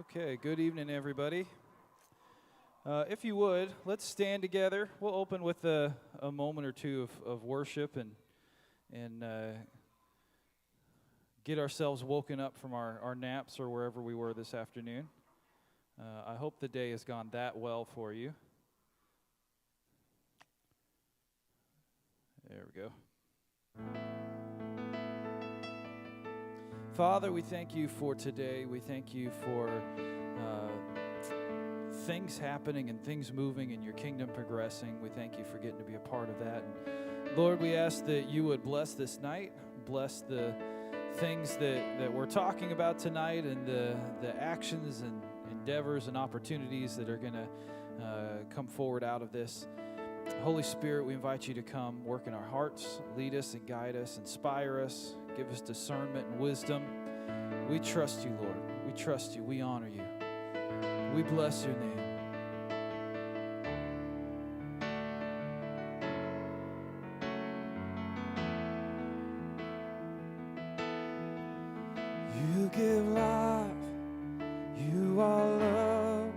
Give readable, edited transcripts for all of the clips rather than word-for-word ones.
Okay, good evening, everybody. If you would, let's stand together. We'll open with a moment or two of worship and get ourselves woken up from our naps or wherever we were this afternoon. I hope the day has gone that well for you. There we go. Father, we thank you for today. We thank you for things happening and things moving and your kingdom progressing. We thank you for getting to be a part of that. And Lord, we ask that you would bless this night, bless the things that we're talking about tonight and the actions and endeavors and opportunities that are going to come forward out of this. Holy Spirit, we invite you to come, work in our hearts, lead us and guide us, inspire us, give us discernment and wisdom. We trust you, Lord. We trust you. We honor you. We bless your name. You give life. You are love.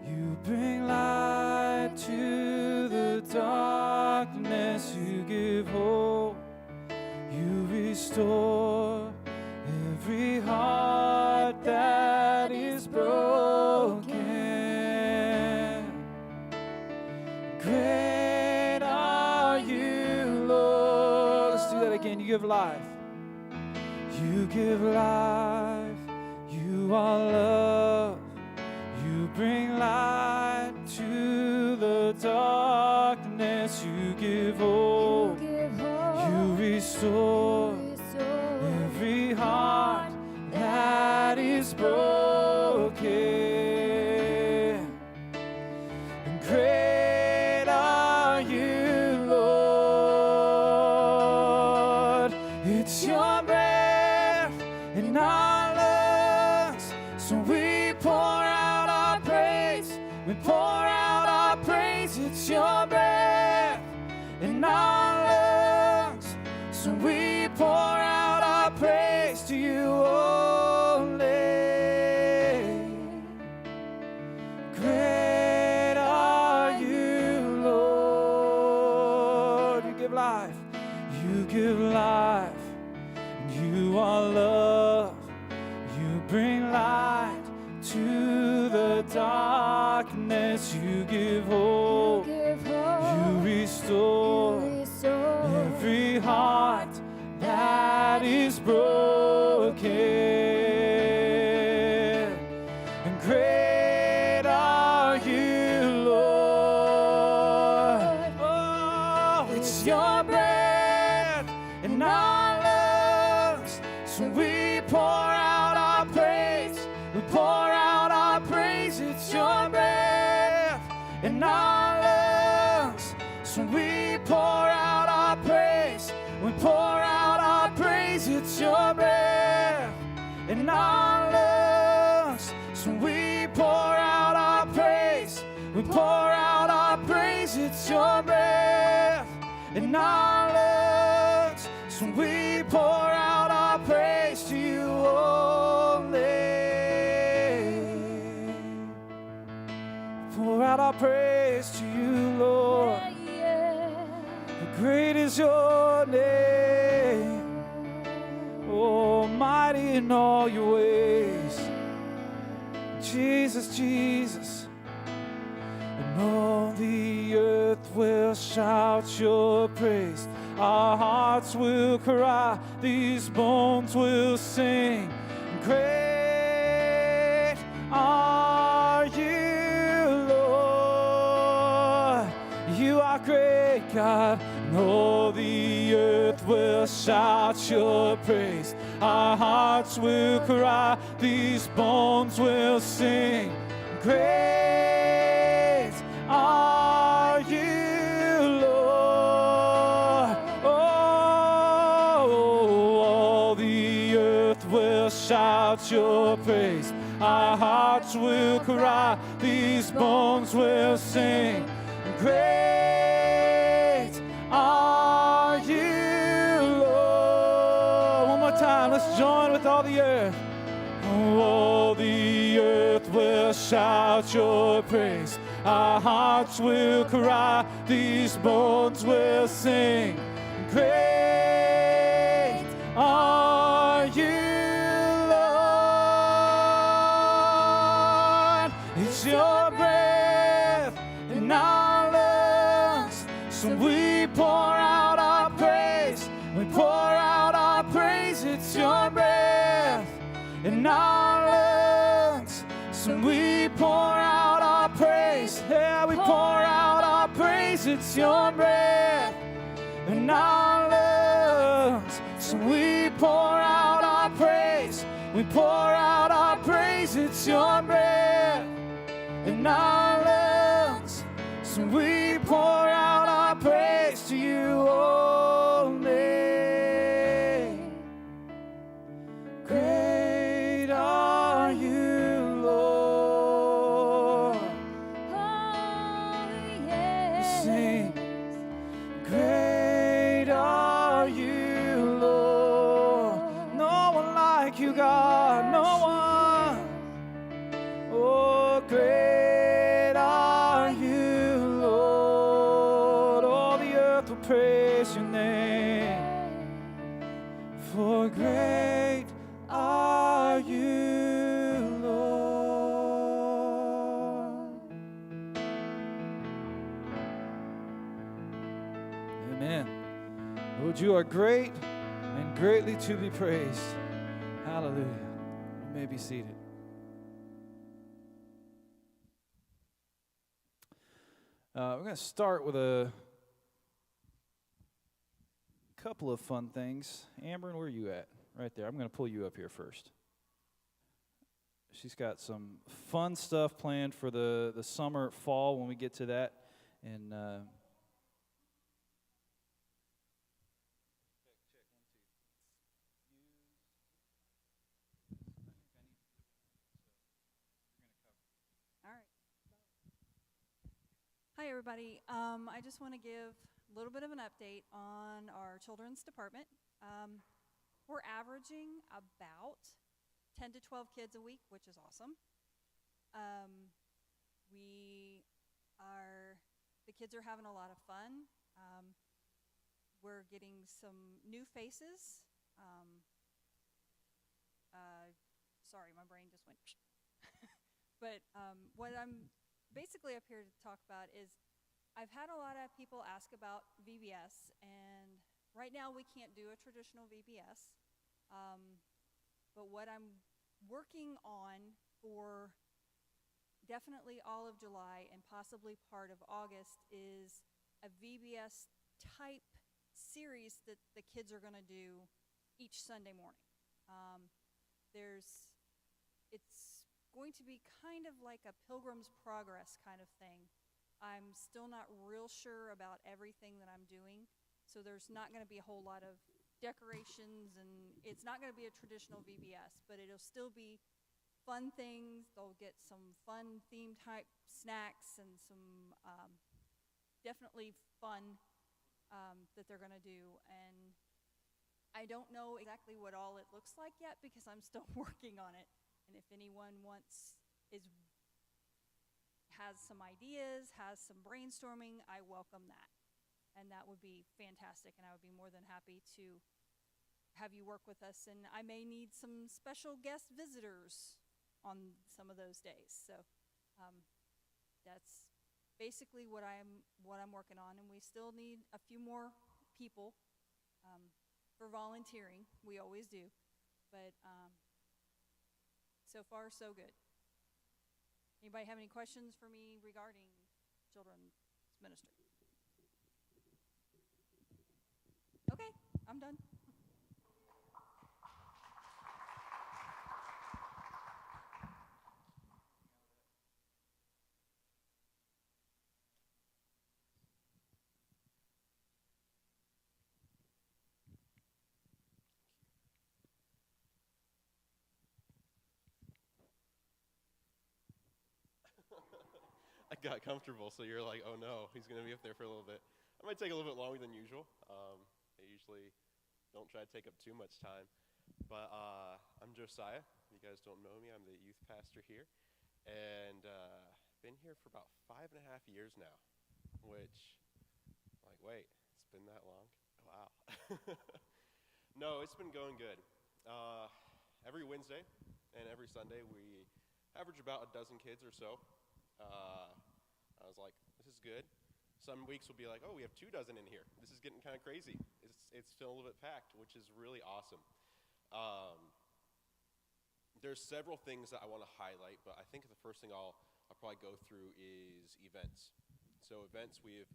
You bring light to the darkness. You give hope. You restore every heart that is broken. Great are you, Lord. Let's do that again. You give life. You give life. You are love. You bring light to the darkness. You give hope. You restore every heart that is broken. And great are you, Lord. It's your breath in our lungs, so we pour out our praise. We pour out our praise. It's your breath in our lungs, so we pour out our praise to you only. Great are you, Lord. You give life. You give life. You are love. You bring light to the darkness. You give hope. You restore every heart that is broken. And great are you, Lord. Oh, it's your breath in our lungs, so we pour out our praise. We pour out our praise. It's your breath in our lungs, so we pour out our praise. We pour out our praise. It's your breath in our lungs, so we pour out our praise. We pour out our praise. It's your breath in our lungs, so we pour out our praise to you only. Pour out our praise to you, Lord. Great is your name, oh, mighty in all your ways. Jesus, Jesus, and all the earth will shout your praise. Our hearts will cry, these bones will sing. Great are you, Lord. You are great, God. And all the earth will shout your praise. Our hearts will cry, these bones will sing. Great are you, Lord. Oh, all the earth will shout your praise. Our hearts will cry, these bones will sing. Great are you, Lord. One more time, let's join with all the earth. All the earth will shout your praise. Our hearts will cry, these bones will sing. Great are you, Lord. It's your breath in our lungs, so we pour out our praise. We pour out our praise. It's your breath in our lungs, so we pour out our praise. Yeah, we pour out our praise. It's your breath in our lungs, so we pour out our praise. We pour out our praise. It's your breath in our lungs, so we pour out our praise to you only. Great are you, Lord. Oh, yes. Sing. Great are you, Lord. No one like you, God. No one. Oh, great are you, Lord. All the earth will praise your name. For great are you, Lord. Amen. Lord, you are great and greatly to be praised. Hallelujah. You may be seated. We're going to start with a couple of fun things. Amber, where are you at? Right there. I'm going to pull you up here first. She's got some fun stuff planned for the summer, fall when we get to that. And All right. Hi, everybody. I just want to give a little bit of an update on our children's department. We're averaging about 10 to 12 kids a week, which is awesome. The kids are having a lot of fun. We're getting some new faces. Sorry, my brain just went. But what I'm basically up here to talk about is I've had a lot of people ask about VBS, and right now we can't do a traditional VBS. But what I'm working on for definitely all of July and possibly part of August is a VBS type series that the kids are going to do each Sunday morning. It's going to be kind of like a Pilgrim's Progress kind of thing. I'm still not real sure about everything that I'm doing, so there's not going to be a whole lot of decorations, and it's not going to be a traditional VBS, but it'll still be fun things. They'll get some fun theme type snacks and some definitely fun that they're going to do. And I don't know exactly what all it looks like yet because I'm still working on it. And if anyone has some ideas, has some brainstorming, I welcome that. And that would be fantastic, and I would be more than happy to have you work with us. And I may need some special guest visitors on some of those days. So that's basically what I'm working on, and we still need a few more people for volunteering. We always do, but so far so good. Anybody have any questions for me regarding children's ministry? Okay, I'm done. I got comfortable, so you're like, oh no, he's going to be up there for a little bit. I might take a little bit longer than usual. I usually don't try to take up too much time. But I'm Josiah. If you guys don't know me, I'm the youth pastor here. And been here for about 5.5 years now, which, like, wait, it's been that long? Wow. No, it's been going good. Every Wednesday and every Sunday, we average about a dozen kids or so. I was like, this is good. Some weeks will be like, oh, we have 24 in here. This is getting kind of crazy. It's still a little bit packed, which is really awesome. There's several things that I want to highlight, but I think the first thing I'll probably go through is events. So events, we've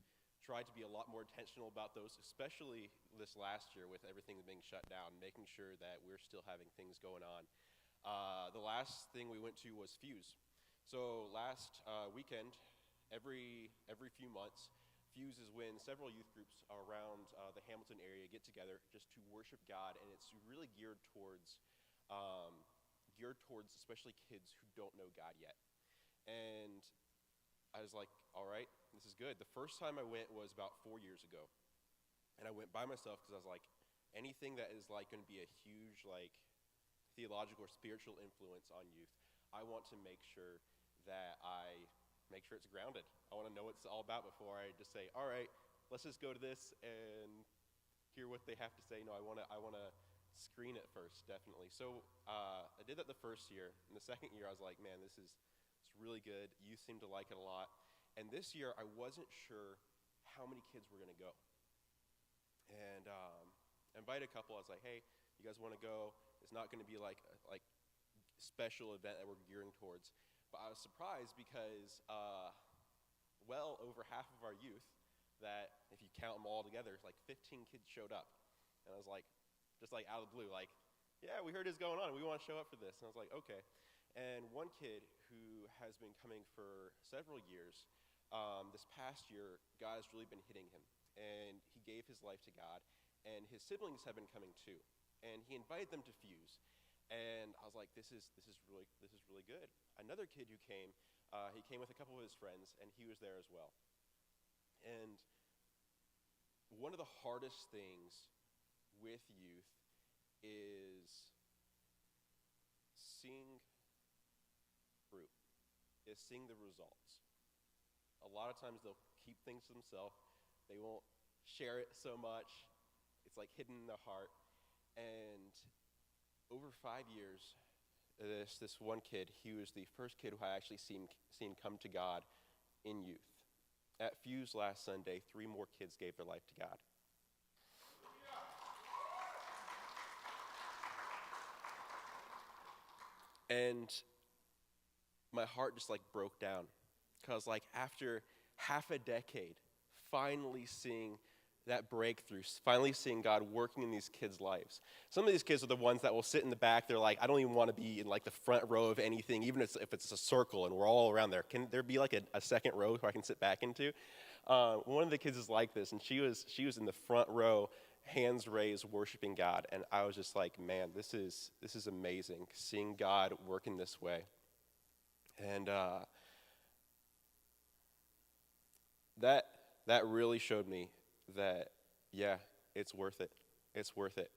tried to be a lot more intentional about those, especially this last year with everything being shut down, making sure that we're still having things going on. The last thing we went to was Fuse. So last weekend, every few months, Fuse is when several youth groups around the Hamilton area get together just to worship God, and it's really geared towards especially kids who don't know God yet. And I was like, all right, this is good. The first time I went was about 4 years ago, and I went by myself because I was like, anything that is like going to be a huge like theological or spiritual influence on youth, I want to make sure that I make sure it's grounded. I want to know what it's all about before I just say, all right, let's just go to this and hear what they have to say. No, I want to screen it first, definitely. So I did that the first year. And the second year, I was like, man, it's really good. Youth seem to like it a lot. And this year, I wasn't sure how many kids were going to go. And I invited a couple. I was like, hey, you guys want to go? It's not going to be like special event that we're gearing towards. But I was surprised because well over half of our youth, that if you count them all together, like 15 kids showed up. And I was like, just like out of the blue, like, yeah, we heard it's going on. We want to show up for this. And I was like, okay. And one kid who has been coming for several years, this past year, God has really been hitting him. And he gave his life to God. And his siblings have been coming too. And he invited them to Fuse. And I was like, this is really good. Another kid who came, he came with a couple of his friends, and he was there as well. And one of the hardest things with youth is seeing fruit, is seeing the results. A lot of times they'll keep things to themselves. They won't share it so much. It's like hidden in their heart. And over 5 years, this one kid, he was the first kid who I actually seen come to God in youth. At Fuse last Sunday, 3 more kids gave their life to God. And my heart just like broke down, because like after half a decade, finally seeing that breakthrough, finally seeing God working in these kids' lives. Some of these kids are the ones that will sit in the back. They're like, I don't even want to be in like the front row of anything, even if it's a circle and we're all around there. Can there be like a second row where I can sit back into? One of the kids is like this, and she was in the front row, hands raised, worshiping God. And I was just like, man, this is amazing, seeing God work in this way. And that really showed me that, yeah, it's worth it. It's worth it.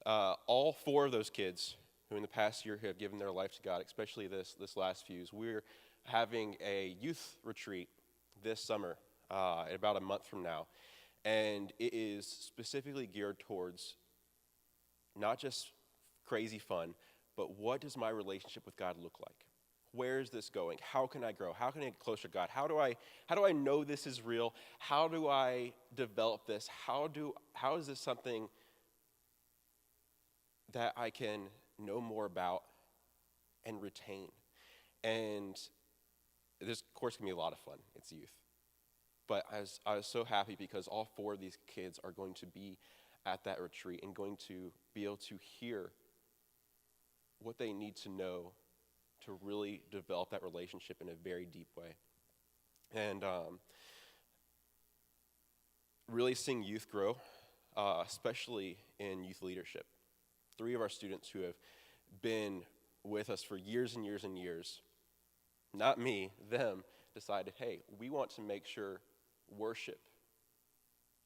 All 4 of those kids who in the past year have given their life to God, especially this last Fuse, we're having a youth retreat this summer, about a month from now. And it is specifically geared towards not just crazy fun, but what does my relationship with God look like? Where is this going? How can I grow? How can I get closer to God? How do I know this is real? How do I develop this? How is this something that I can know more about and retain? And this course can be a lot of fun. It's youth. But I was so happy because all 4 of these kids are going to be at that retreat and going to be able to hear what they need to know to really develop that relationship in a very deep way. And really seeing youth grow, especially in youth leadership. 3 of our students who have been with us for years and years and years, not me, them, decided, hey, we want to make sure worship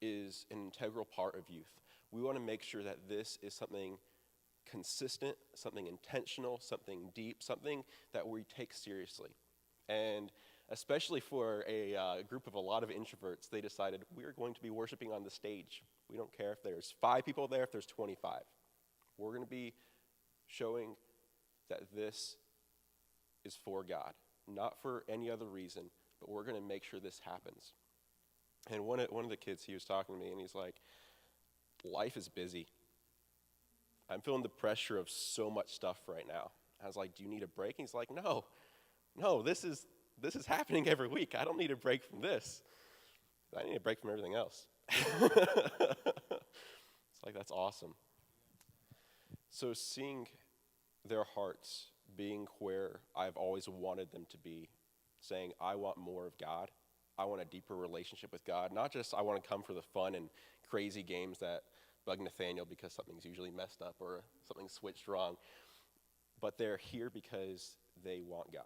is an integral part of youth. We want to make sure that this is something consistent, something intentional, something deep, something that we take seriously. And especially for a group of a lot of introverts, they decided we're going to be worshiping on the stage. We don't care if there's 5 people there, if there's 25. We're going to be showing that this is for God, not for any other reason, but we're going to make sure this happens. And one of the kids, he was talking to me, and he's like, life is busy. I'm feeling the pressure of so much stuff right now. I was like, do you need a break? And he's like, no, this is happening every week. I don't need a break from this. I need a break from everything else. It's like, that's awesome. So seeing their hearts being where I've always wanted them to be, saying, I want more of God. I want a deeper relationship with God. Not just I want to come for the fun and crazy games that bug Nathaniel because something's usually messed up or something's switched wrong. But they're here because they want God.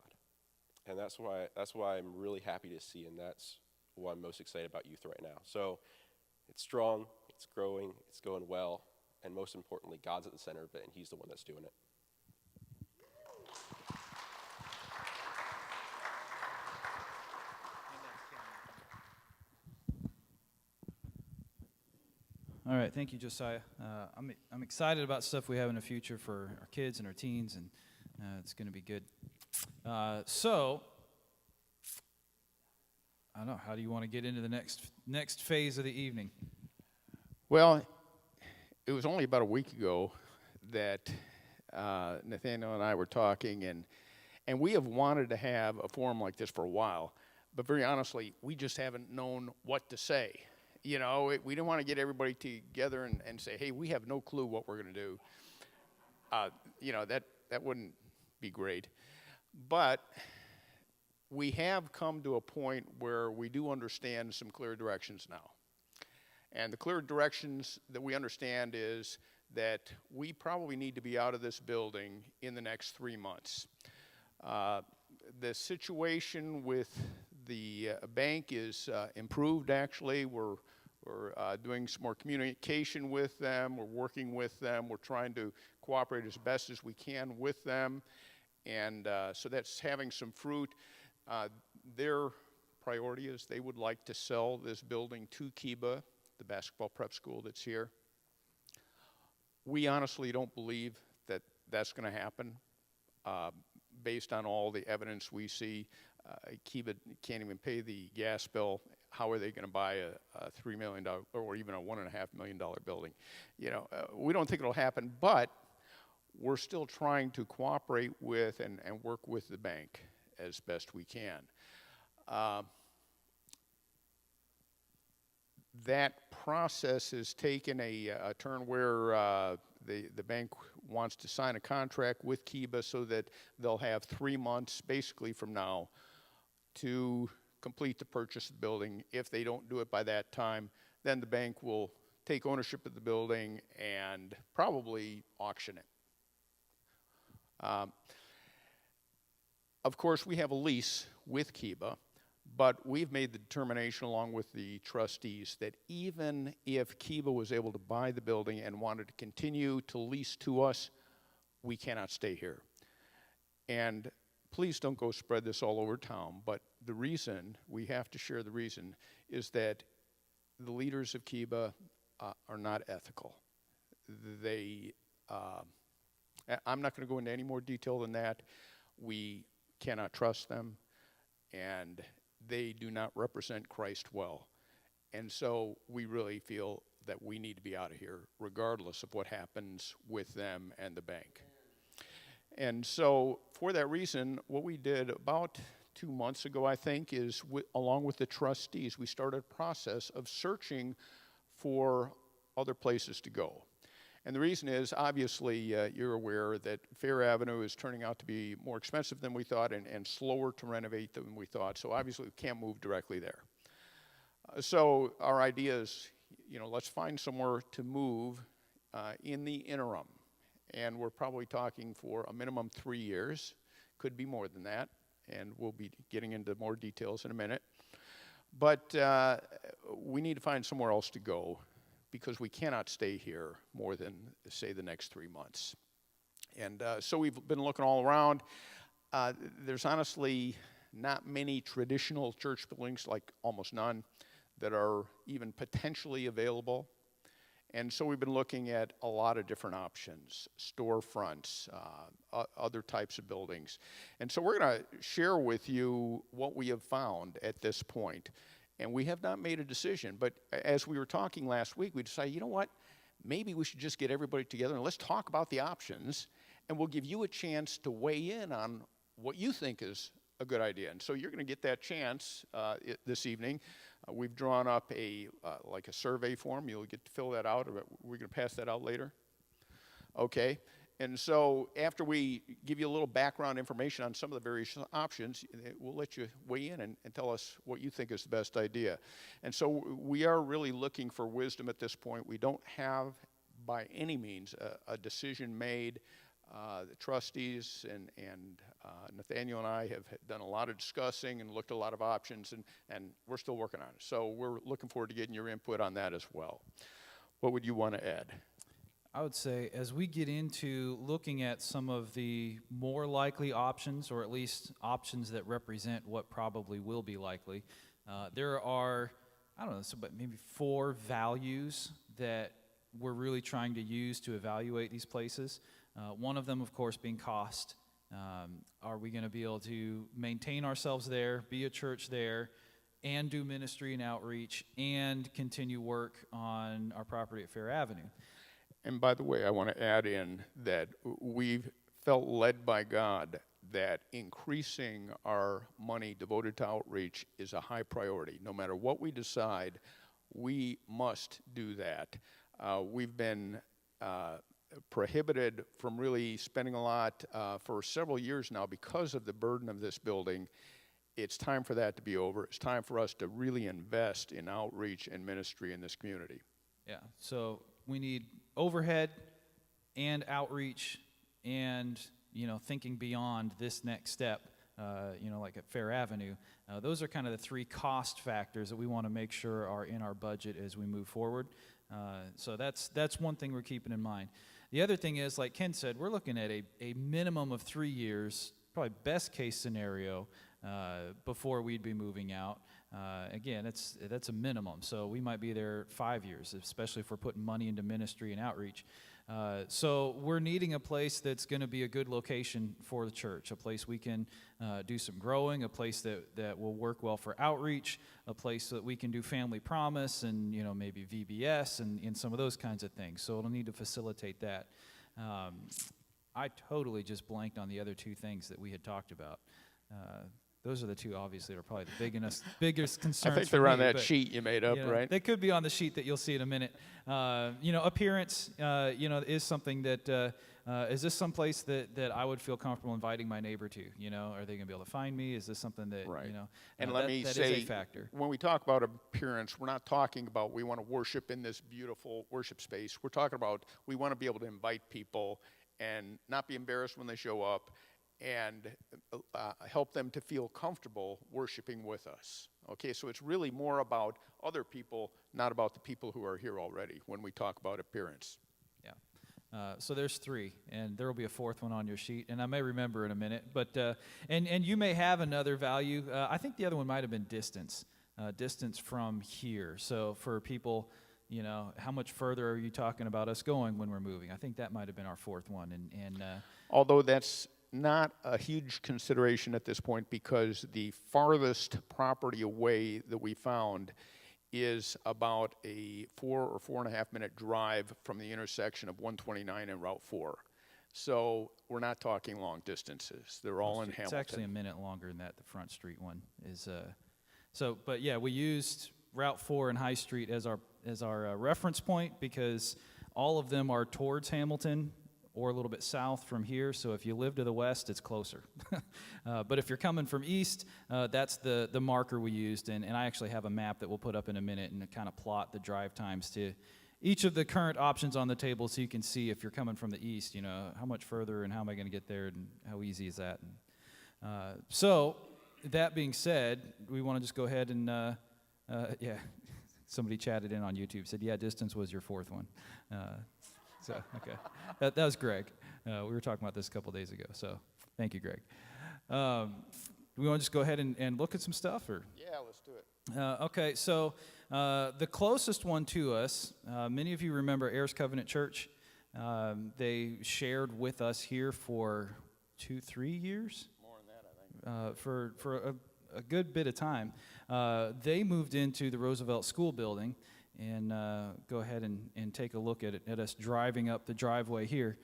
And that's why I'm really happy to see, and that's why I'm most excited about youth right now. So it's strong, it's growing, it's going well, and most importantly, God's at the center of it, and he's the one that's doing it. All right, thank you, Josiah. I'm excited about stuff we have in the future for our kids and our teens, and it's going to be good. So, I don't know, how do you want to get into the next phase of the evening? Well, it was only about a week ago that Nathaniel and I were talking, and we have wanted to have a forum like this for a while, but very honestly, we just haven't known what to say. You know, we don't want to get everybody together and say, hey, we have no clue what we're going to do. You know, that wouldn't be great. But we have come to a point where we do understand some clear directions now. And the clear directions that we understand is that we probably need to be out of this building in the next 3 months. The situation with the bank is improved, actually. We're doing some more communication with them. We're working with them. We're trying to cooperate as best as we can with them. And so that's having some fruit. Their priority is they would like to sell this building to Kiba, the basketball prep school that's here. We honestly don't believe that that's going to happen. Based on all the evidence we see, Kiba can't even pay the gas bill. How are they going to buy a $3 million or even a $1.5 million building? You know, we don't think it'll happen, but we're still trying to cooperate with and work with the bank as best we can. That process has taken a turn where the bank wants to sign a contract with Kiba so that they'll have 3 months basically from now to complete the purchase of the building. If they don't do it by that time, then the bank will take ownership of the building and probably auction it. Of course, we have a lease with Kiba, but we've made the determination along with the trustees that even if Kiba was able to buy the building and wanted to continue to lease to us, we cannot stay here. And please don't go spread this all over town, but the reason, we have to share the reason, is that the leaders of Kiba are not ethical. I'm not going to go into any more detail than that. We cannot trust them, and they do not represent Christ well. And so we really feel that we need to be out of here, regardless of what happens with them and the bank. And so for that reason, what we did about 2 months ago, I think, is along with the trustees, we started a process of searching for other places to go. And the reason is, obviously, you're aware that Fair Avenue is turning out to be more expensive than we thought and slower to renovate than we thought. So obviously, we can't move directly there. So our idea is, you know, let's find somewhere to move in the interim. And we're probably talking for a minimum 3 years. Could be more than that. And we'll be getting into more details in a minute. But we need to find somewhere else to go, because we cannot stay here more than, say, the next 3 months. And so we've been looking all around. There's honestly not many traditional church buildings, like almost none, that are even potentially available. And so we've been looking at a lot of different options, storefronts, other types of buildings. And so we're going to share with you what we have found at this point. And we have not made a decision, but as we were talking last week, we decided, you know what, maybe we should just get everybody together and let's talk about the options, and we'll give you a chance to weigh in on what you think is a good idea. And so you're going to get that chance this evening. We've drawn up like a survey form. You'll get to fill that out. We're going to pass that out later. Okay. And so after we give you a little background information on some of the various options, we'll let you weigh in and tell us what you think is the best idea. And so we are really looking for wisdom at this point. We don't have by any means a decision made. The trustees and Nathaniel and I have done a lot of discussing and looked at a lot of options, and we're still working on it. So we're looking forward to getting your input on that as well. What would you want to add? I would say as we get into looking at some of the more likely options, or at least options that represent what probably will be likely, there are, I don't know, but maybe 4 values that we're really trying to use to evaluate these places. One of them, of course, being cost. Are we going to be able to maintain ourselves there, be a church there, and do ministry and outreach, and continue work on our property at Fair Avenue? And by the way, I want to add in that we've felt led by God that increasing our money devoted to outreach is a high priority. No matter what we decide, we must do that. We've been prohibited from really spending a lot for several years now because of the burden of this building. It's time for that to be over. It's time for us to really invest in outreach and ministry in this community. Yeah, so we need overhead and outreach and, thinking beyond this next step, like at Fair Avenue. Those are kind of the 3 cost factors that we want to make sure are in our budget as we move forward. So that's one thing we're keeping in mind. The other thing is, like Ken said, we're looking at a minimum of 3 years, probably best case scenario, before we'd be moving out. Again, that's a minimum, so we might be there 5 years, especially if we're putting money into ministry and outreach. So we're needing a place that's going to be a good location for the church, a place we can do some growing, a place that will work well for outreach, a place that we can do family promise and maybe VBS and some of those kinds of things. So it'll need to facilitate that. I totally just blanked on the other 2 things that we had talked about. Those are the 2, obviously, that are probably the biggest concerns. I think they're on that sheet you made up, right? They could be on the sheet that you'll see in a minute. Appearance, is something that, is this someplace that I would feel comfortable inviting my neighbor to? Are they going to be able to find me? Is this something that, right. And let me that say, is a factor. When we talk about appearance, we're not talking about we want to worship in this beautiful worship space. We're talking about we want to be able to invite people and not be embarrassed when they show up, and help them to feel comfortable worshiping with us. Okay, so it's really more about other people, not about the people who are here already when we talk about appearance. Yeah. So there's 3, and there will be a 4th one on your sheet, and I may remember in a minute. But and you may have another value. I think the other one might have been distance from here. So for people, how much further are you talking about us going when we're moving? I think that might have been our 4th one. And although that's not a huge consideration at this point, because the farthest property away that we found is about a 4 or 4.5 minute drive from the intersection of 129 and Route 4. So we're not talking long distances. They're all in Hamilton. It's actually a minute longer than that. The Front Street one is. But yeah, we used Route 4 and High Street as our reference point because all of them are towards Hamilton or a little bit south from here. So if you live to the west, it's closer. But if you're coming from east, that's the marker we used. And I actually have a map that we'll put up in a minute and kind of plot the drive times to each of the current options on the table so you can see if you're coming from the east, how much further and how am I going to get there and how easy is that. And, so that being said, we want to just go ahead and, somebody chatted in on YouTube, said, yeah, distance was your 4th one. Okay. That was Greg. We were talking about this a couple days ago, so thank you, Greg. Do we want to just go ahead and look at some stuff? Or? Yeah, let's do it. Okay, so the closest one to us, many of you remember Ayers Covenant Church. They shared with us here for 2-3 years. More than that, I think. For a good bit of time. They moved into the Roosevelt School building, and go ahead and take a look at us driving up the driveway here.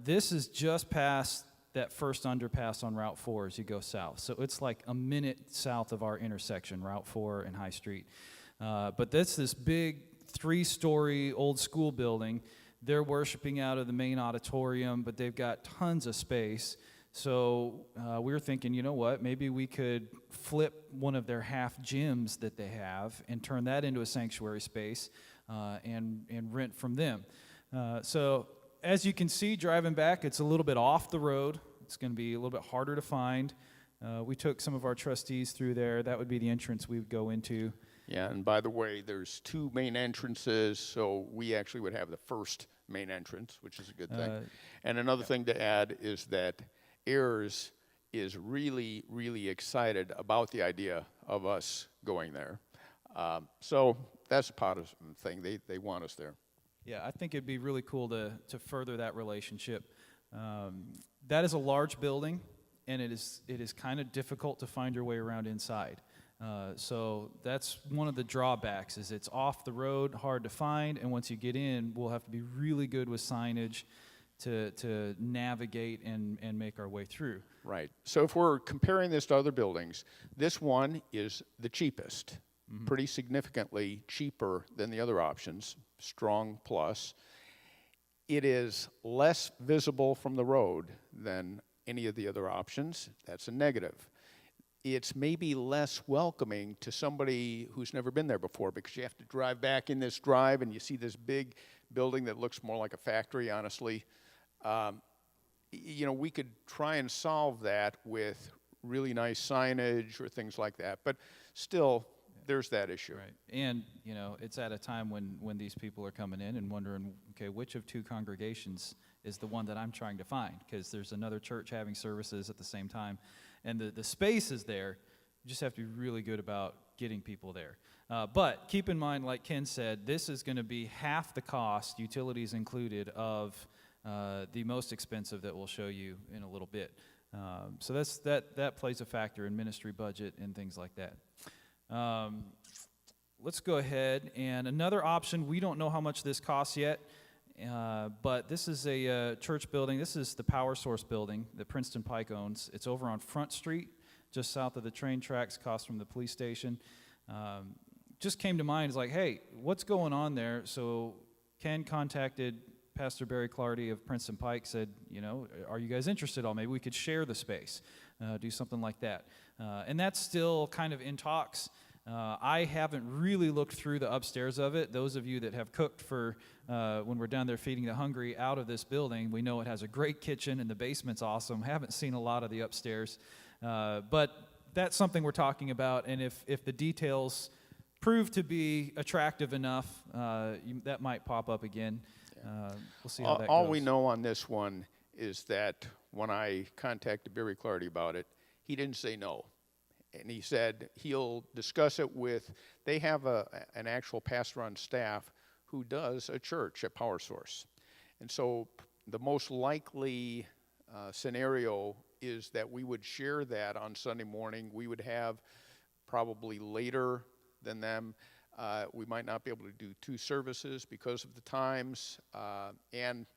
This is just past that first underpass on Route 4 as you go south. So it's like a minute south of our intersection, Route 4 and High Street. But that's this big 3-story old school building. They're worshiping out of the main auditorium, but they've got tons of space. So we were thinking, you know what, maybe we could flip one of their half gyms that they have and turn that into a sanctuary space and rent from them. So as you can see, driving back, it's a little bit off the road. It's going to be a little bit harder to find. We took some of our trustees through there. That would be the entrance we would go into. Yeah, and by the way, there's 2 main entrances, so we actually would have the first main entrance, which is a good thing. And another thing to add is that Ayers is really, really excited about the idea of us going there. So that's a positive thing. They want us there. Yeah, I think it'd be really cool to further that relationship. That is a large building, and it is kind of difficult to find your way around inside. So that's one of the drawbacks, is it's off the road, hard to find, and once you get in, we'll have to be really good with signage to navigate and make our way through. Right. So if we're comparing this to other buildings, this one is the cheapest, pretty significantly cheaper than the other options, strong plus. It is less visible from the road than any of the other options. That's a negative. It's maybe less welcoming to somebody who's never been there before, because you have to drive back in this drive and you see this big building that looks more like a factory, honestly. We could try and solve that with really nice signage or things like that, but still, there's that issue. Right. And, it's at a time when these people are coming in and wondering, okay, which of 2 congregations is the one that I'm trying to find? Because there's another church having services at the same time. And the space is there. You just have to be really good about getting people there. But keep in mind, like Ken said, this is going to be half the cost, utilities included, of the most expensive that we'll show you in a little bit. So that plays a factor in ministry budget and things like that. Let's go ahead. And another option, we don't know how much this costs yet, but this is a church building. This is the Power Source building that Princeton Pike owns. It's over on Front Street, just south of the train tracks, across from the police station. Just came to mind, it's like, hey, what's going on there? So Ken contacted Pastor Barry Clardy of Princeton Pike, said, are you guys interested? Maybe we could share the space, do something like that. And that's still kind of in talks. I haven't really looked through the upstairs of it. Those of you that have cooked for when we're down there feeding the hungry out of this building, we know it has a great kitchen and the basement's awesome. Haven't seen a lot of the upstairs. But that's something we're talking about, and if the details prove to be attractive enough, that might pop up again. We'll see how that goes. All we know on this one is that when I contacted Barry Clardy about it, he didn't say no. And he said he'll discuss it with, they have an actual pastor on staff who does a church at Power Source. And so the most likely scenario is that we would share that on Sunday morning. We would have probably later than them. We might not be able to do 2 services because of the times. And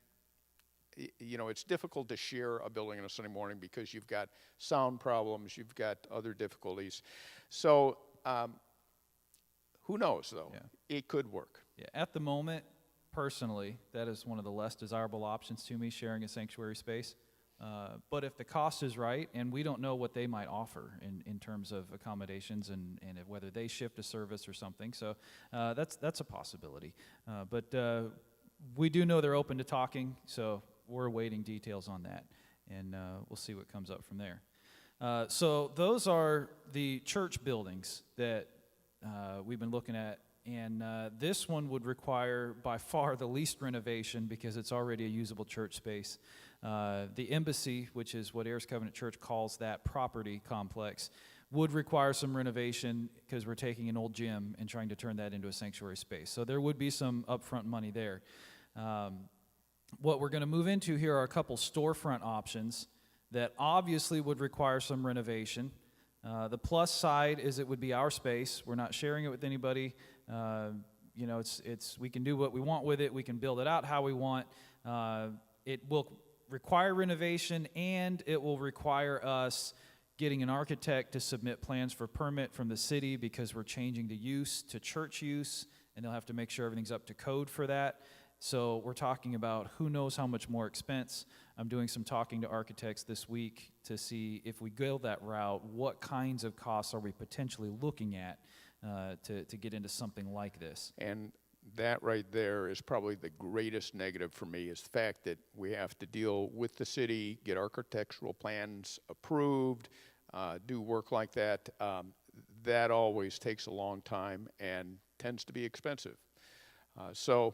it's difficult to share a building on a Sunday morning because you've got sound problems, you've got other difficulties. So who knows, though? Yeah. It could work. Yeah. At the moment, personally, that is one of the less desirable options to me, sharing a sanctuary space. But if the cost is right, and we don't know what they might offer in terms of accommodations and whether they shift a service or something, so that's a possibility. But we do know they're open to talking, so we're awaiting details on that, and we'll see what comes up from there. So those are the church buildings that we've been looking at And this one would require by far the least renovation because it's already a usable church space. The Embassy, which is what Ayers Covenant Church calls that property complex, would require some renovation because we're taking an old gym and trying to turn that into a sanctuary space. So there would be some upfront money there. What we're going to move into here are a couple storefront options that obviously would require some renovation. The plus side is it would be our space. We're not sharing it with anybody. You know, it's we can do what we want with it. We can build it out how we want. It will require renovation, and it will require us getting an architect to submit plans for permit from the city because we're changing the use to church use, and they'll have to make sure everything's up to code for that. So we're talking about who knows how much more expense. I'm doing some talking to architects this week to see if we go that route, what kinds of costs are we potentially looking at to get into something like this. And that right there is probably the greatest negative for me, is the fact that we have to deal with the city, get architectural plans approved, do work like that. That always takes a long time and tends to be expensive. So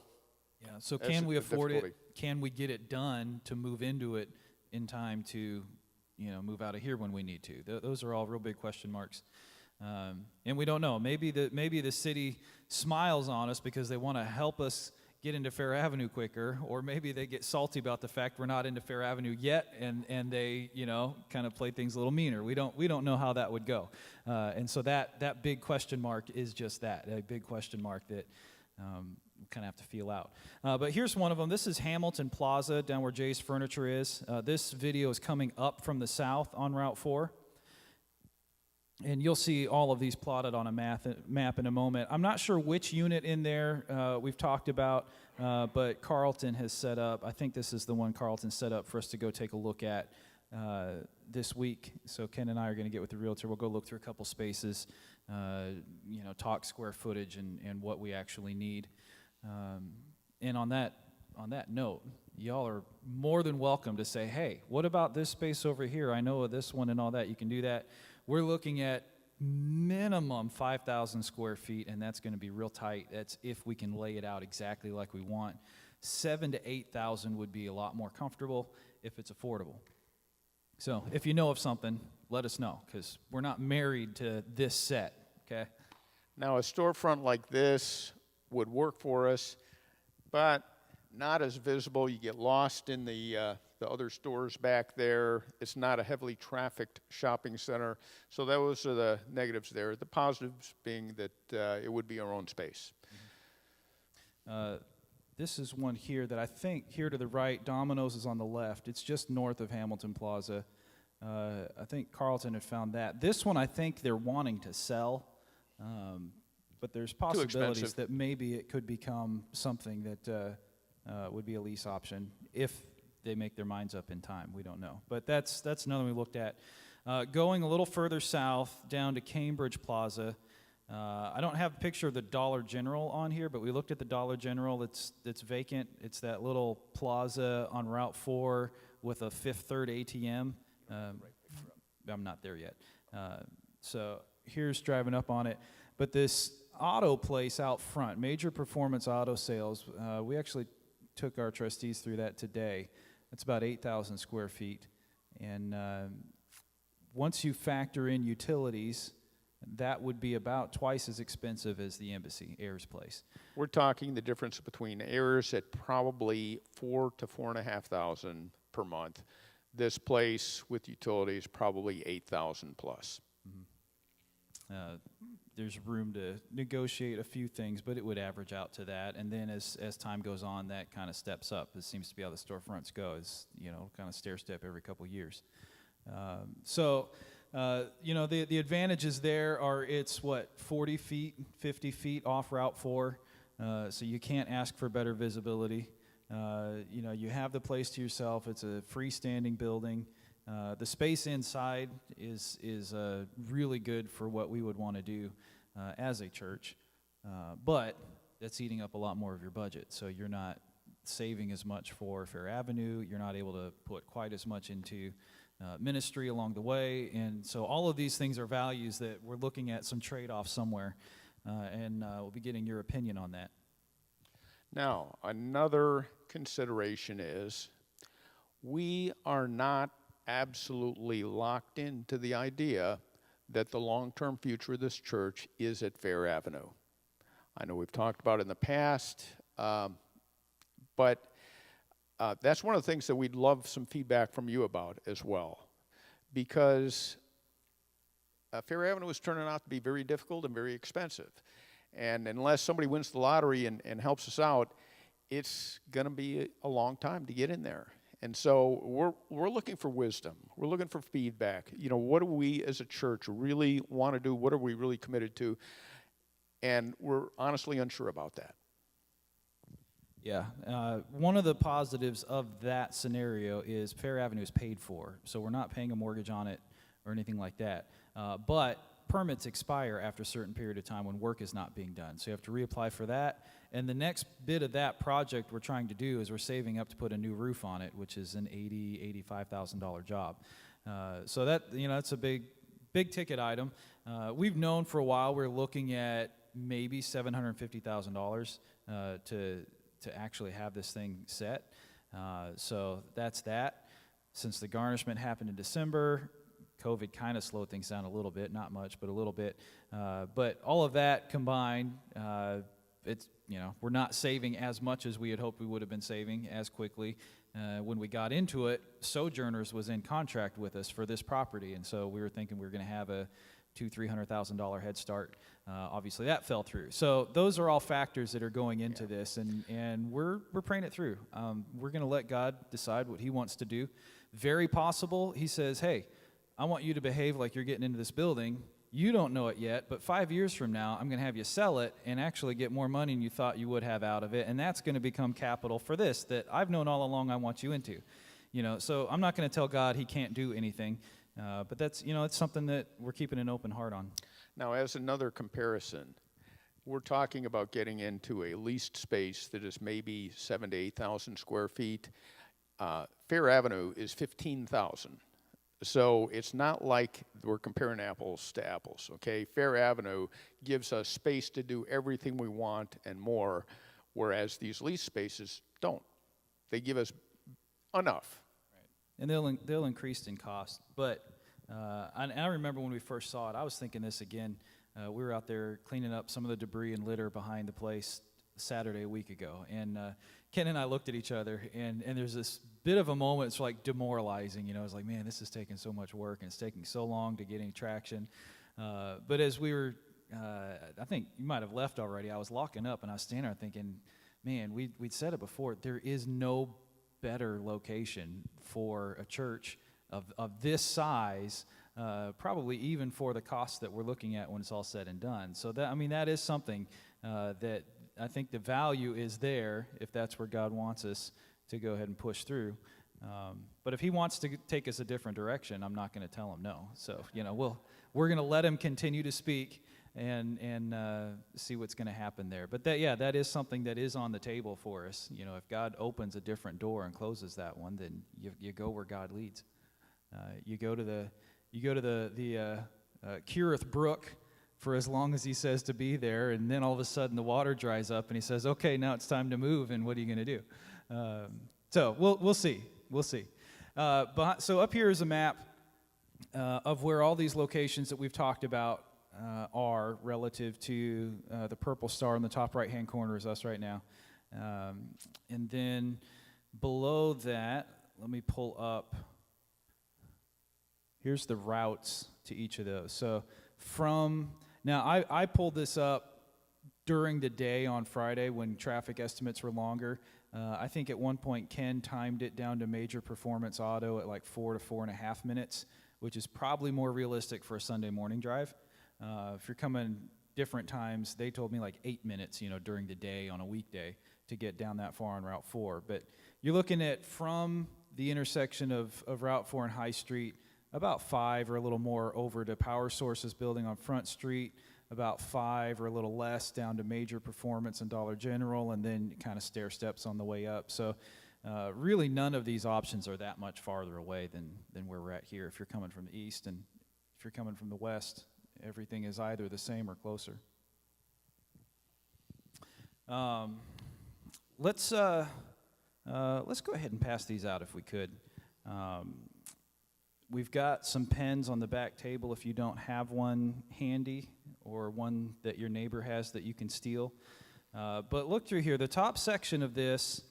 Can we afford difficulty. it? Can we get it done to move into it in time to, move out of here when we need to? Those are all real big question marks. And we don't know. Maybe the city smiles on us because they want to help us get into Fair Avenue quicker, or maybe they get salty about the fact we're not into Fair Avenue yet, and they kind of play things a little meaner. We don't know how that would go, and so that big question mark is just that, a big question mark that we kind of have to feel out. But here's one of them. This is Hamilton Plaza, down where Jay's Furniture is. This video is coming up from the south on Route 4. And you'll see all of these plotted on a map in a moment. I'm not sure which unit in there we've talked about, but Carlton has set up, I think this is the one Carlton set up for us to go take a look at this week. So Ken and I are going to get with the realtor. We'll go look through a couple spaces, talk square footage and what we actually need. And on that note, y'all are more than welcome to say, hey, what about this space over here? I know of this one and all that. You can do that. We're looking at minimum 5,000 square feet, and that's going to be real tight. That's if we can lay it out exactly like we want. 7,000 to 8,000 would be a lot more comfortable if it's affordable. So if you know of something, let us know, because we're not married to this set, okay? Now, a storefront like this would work for us, but not as visible. You get lost in the other stores back there. It's not a heavily trafficked shopping center. So those are the negatives there. The positives being that it would be our own space. This is one here that I think here to the right, Domino's is on the left. It's just north of Hamilton Plaza. I think Carlton had found that. This one I think they're wanting to sell, but there's possibilities that maybe it could become something that would be a lease option if they make their minds up in time. We don't know. But that's another one we looked at. Going a little further south, down to Cambridge Plaza. I don't have a picture of the Dollar General on here, but we looked at the Dollar General that's vacant. It's that little plaza on Route 4 with a Fifth Third ATM. I'm not there yet. So here's driving up on it. But this auto place out front, Major Performance Auto Sales, we actually took our trustees through that today. It's about 8,000 square feet. And once you factor in utilities, that would be about twice as expensive as the Embassy, Ayers Place. We're talking the difference between Ayers at probably $4,000 to $4,500 per month. This place with utilities probably $8,000 plus. Mm-hmm. There's room to negotiate a few things, but it would average out to that. And then as time goes on, that kind of steps up. This seems to be how the storefronts go, is, kind of stair step every couple of years. The advantages there are it's 40 feet, 50 feet off Route 4. So you can't ask for better visibility. You have the place to yourself. It's a freestanding building. The space inside is really good for what we would want to do as a church, but that's eating up a lot more of your budget. So you're not saving as much for Fair Avenue. You're not able to put quite as much into ministry along the way. And so all of these things are values that we're looking at some trade-off somewhere. and we'll be getting your opinion on that. Now, another consideration is we are not absolutely locked into the idea that the long-term future of this church is at Fair Avenue. I know we've talked about it in the past, but that's one of the things that we'd love some feedback from you about as well, because Fair Avenue is turning out to be very difficult and very expensive. And unless somebody wins the lottery and helps us out, it's going to be a long time to get in there. And so we're looking for wisdom. We're looking for feedback. You know, what do we as a church really want to do? What are we really committed to? And we're honestly unsure about that. Yeah, one of the positives of that scenario is Fair Avenue is paid for, so we're not paying a mortgage on it or anything like that. But permits expire after a certain period of time when work is not being done, so you have to reapply for that. And the next bit of that project we're trying to do is we're saving up to put a new roof on it, which is an $85,000 job. So that, you know, that's a big ticket item. We've known for a while we're looking at maybe $750,000 to actually have this thing set. So that's that. Since the garnishment happened in December, COVID kind of slowed things down a little bit, not much, but a little bit. But all of that combined, it's, you know, we're not saving as much as we had hoped we would have been saving as quickly. When we got into it, Sojourners was in contract with us for this property, and so we were thinking we were going to have a $200,000-$300,000 head start. Obviously, that fell through. So those are all factors that are going into this, and we're praying it through. We're going to let God decide what He wants to do. Very possible He says, "Hey, I want you to behave like you're getting into this building. You don't know it yet, but 5 years from now, I'm going to have you sell it and actually get more money than you thought you would have out of it, and that's going to become capital for this that I've known all along I want you into." You know, so I'm not going to tell God He can't do anything, but that's, you know, it's something that we're keeping an open heart on. Now, as another comparison, we're talking about getting into a leased space that is maybe 7,000 to 8,000 square feet. Fair Avenue is 15,000. So it's not like we're comparing apples to apples, okay? Fair Avenue gives us space to do everything we want and more, whereas these lease spaces don't. They give us enough. Right. And they'll increase in cost. But I remember when we first saw it, I was thinking this again. We were out there cleaning up some of the debris and litter behind the place Saturday a week ago, and Ken and I looked at each other, and there's this bit of a moment. It's like demoralizing, you know. It's like, man, this is taking so much work, and it's taking so long to get any traction. But as we were, I think you might have left already. I was locking up, and I was standing there thinking, man, we'd said it before. There is no better location for a church of this size, probably even for the cost that we're looking at when it's all said and done. So that, I mean, that is something that I think the value is there if that's where God wants us to go ahead and push through. But if He wants to take us a different direction, I'm not going to tell Him no. So, you know, we're going to let Him continue to speak and see what's going to happen there. But that is something that is on the table for us. You know, if God opens a different door and closes that one, then you go where God leads. You go to the Kerith Brook for as long as He says to be there, and then all of a sudden the water dries up, and He says, "Okay, now it's time to move." And what are you going to do? So we'll see. But so up here is a map of where all these locations that we've talked about are relative to the purple star in the top right-hand corner is us right now. And then below that, let me pull up. Here's the routes to each of those. So now I pulled this up during the day on Friday when traffic estimates were longer. I think at one point Ken timed it down to major performance auto at like 4 to 4.5 minutes, which is probably more realistic for a Sunday morning drive. If you're coming different times, they told me like 8 minutes, you know, during the day on a weekday to get down that far on Route 4. But you're looking at from the intersection of Route 4 and High Street, about 5 or a little more over to Power Sources building on Front Street, about 5 or a little less down to Major Performance and Dollar General, and then kind of stair steps on the way up. So really none of these options are that much farther away than where we're at here. If you're coming from the east and if you're coming from the west, everything is either the same or closer. Let's go ahead and pass these out if we could. We've got some pens on the back table if you don't have one handy or one that your neighbor has that you can steal. But look through here. The top section of this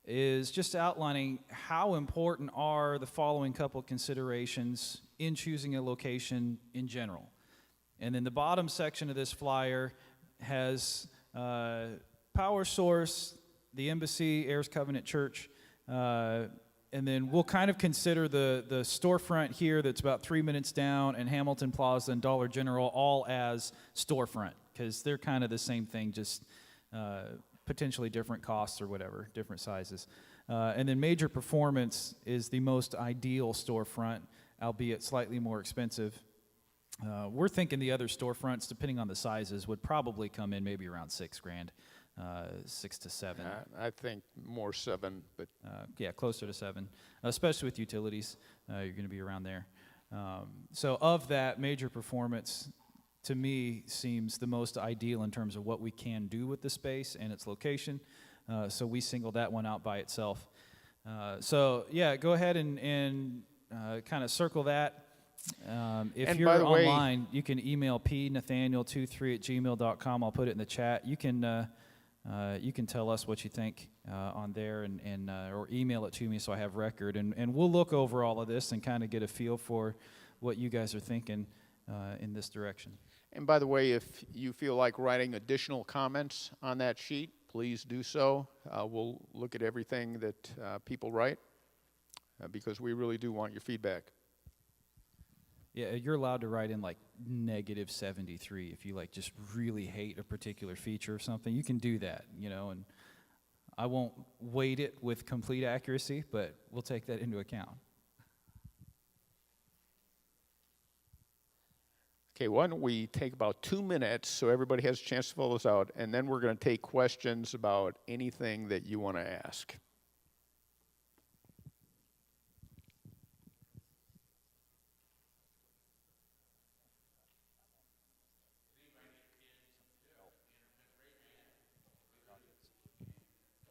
is just outlining how important are the following couple considerations in choosing a location in general. And then the bottom section of this flyer has power source, the embassy, Heirs Covenant Church, and then we'll kind of consider the storefront here that's about 3 minutes down, and Hamilton Plaza and Dollar General all as storefront, because they're kind of the same thing, just potentially different costs or whatever, different sizes. And then Major Performance is the most ideal storefront, albeit slightly more expensive. We're thinking the other storefronts, depending on the sizes, would probably come in maybe around $6,000, 6 to 7. I think more 7, but Yeah, closer to 7, especially with utilities. You're going to be around there. So of that, Major Performance, to me, seems the most ideal in terms of what we can do with the space and its location. So we singled that one out by itself. So yeah, go ahead and kind of circle that. If And you're by the way- online, you can email pnathaniel23@gmail.com. I'll put it in the chat. You can tell us what you think on there, and or email it to me so I have record. And we'll look over all of this and kind of get a feel for what you guys are thinking in this direction. And by the way, if you feel like writing additional comments on that sheet, please do so. We'll look at everything that people write because we really do want your feedback. Yeah, you're allowed to write in like -73 if you like just really hate a particular feature or something. You can do that, and I won't weight it with complete accuracy, but we'll take that into account. Okay, why don't we take about 2 minutes so everybody has a chance to fill this out, and then we're going to take questions about anything that you want to ask.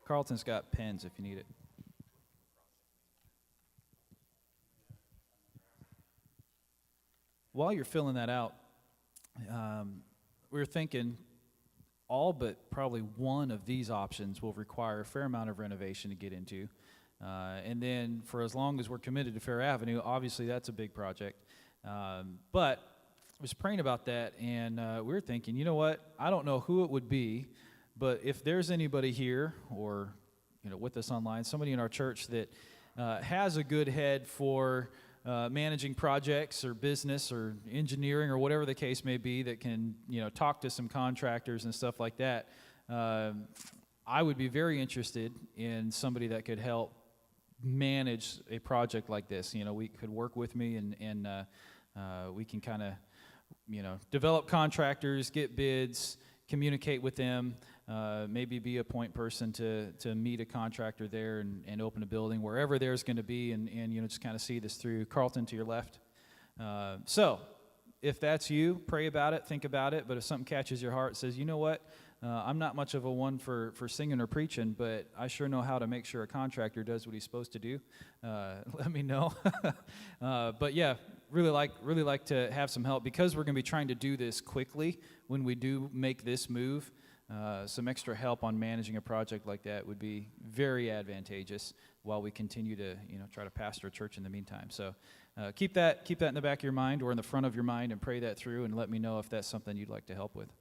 Carlton's got pens if you need it. While you're filling that out, we were thinking all but probably one of these options will require a fair amount of renovation to get into. And then for as long as we're committed to Fair Avenue, obviously that's a big project. But I was praying about that, and we were thinking, you know what? I don't know who it would be, but if there's anybody here or with us online, somebody in our church that has a good head for managing projects or business or engineering or whatever the case may be, that can talk to some contractors and stuff like that, I would be very interested in somebody that could help manage a project like this. We could work with me, and we can kind of develop contractors, get bids, communicate with them, maybe be a point person to meet a contractor there and open a building wherever there's going to be, and just kind of see this through. Carlton, to your left. So if that's you, pray about it, think about it. But if something catches your heart, says, you know what, I'm not much of a one for singing or preaching, but I sure know how to make sure a contractor does what he's supposed to do, let me know. But yeah, really like to have some help, because we're going to be trying to do this quickly when we do make this move. Some extra help on managing a project like that would be very advantageous while we continue to try to pastor a church in the meantime. So keep that in the back of your mind or in the front of your mind, and pray that through, and let me know if that's something you'd like to help with.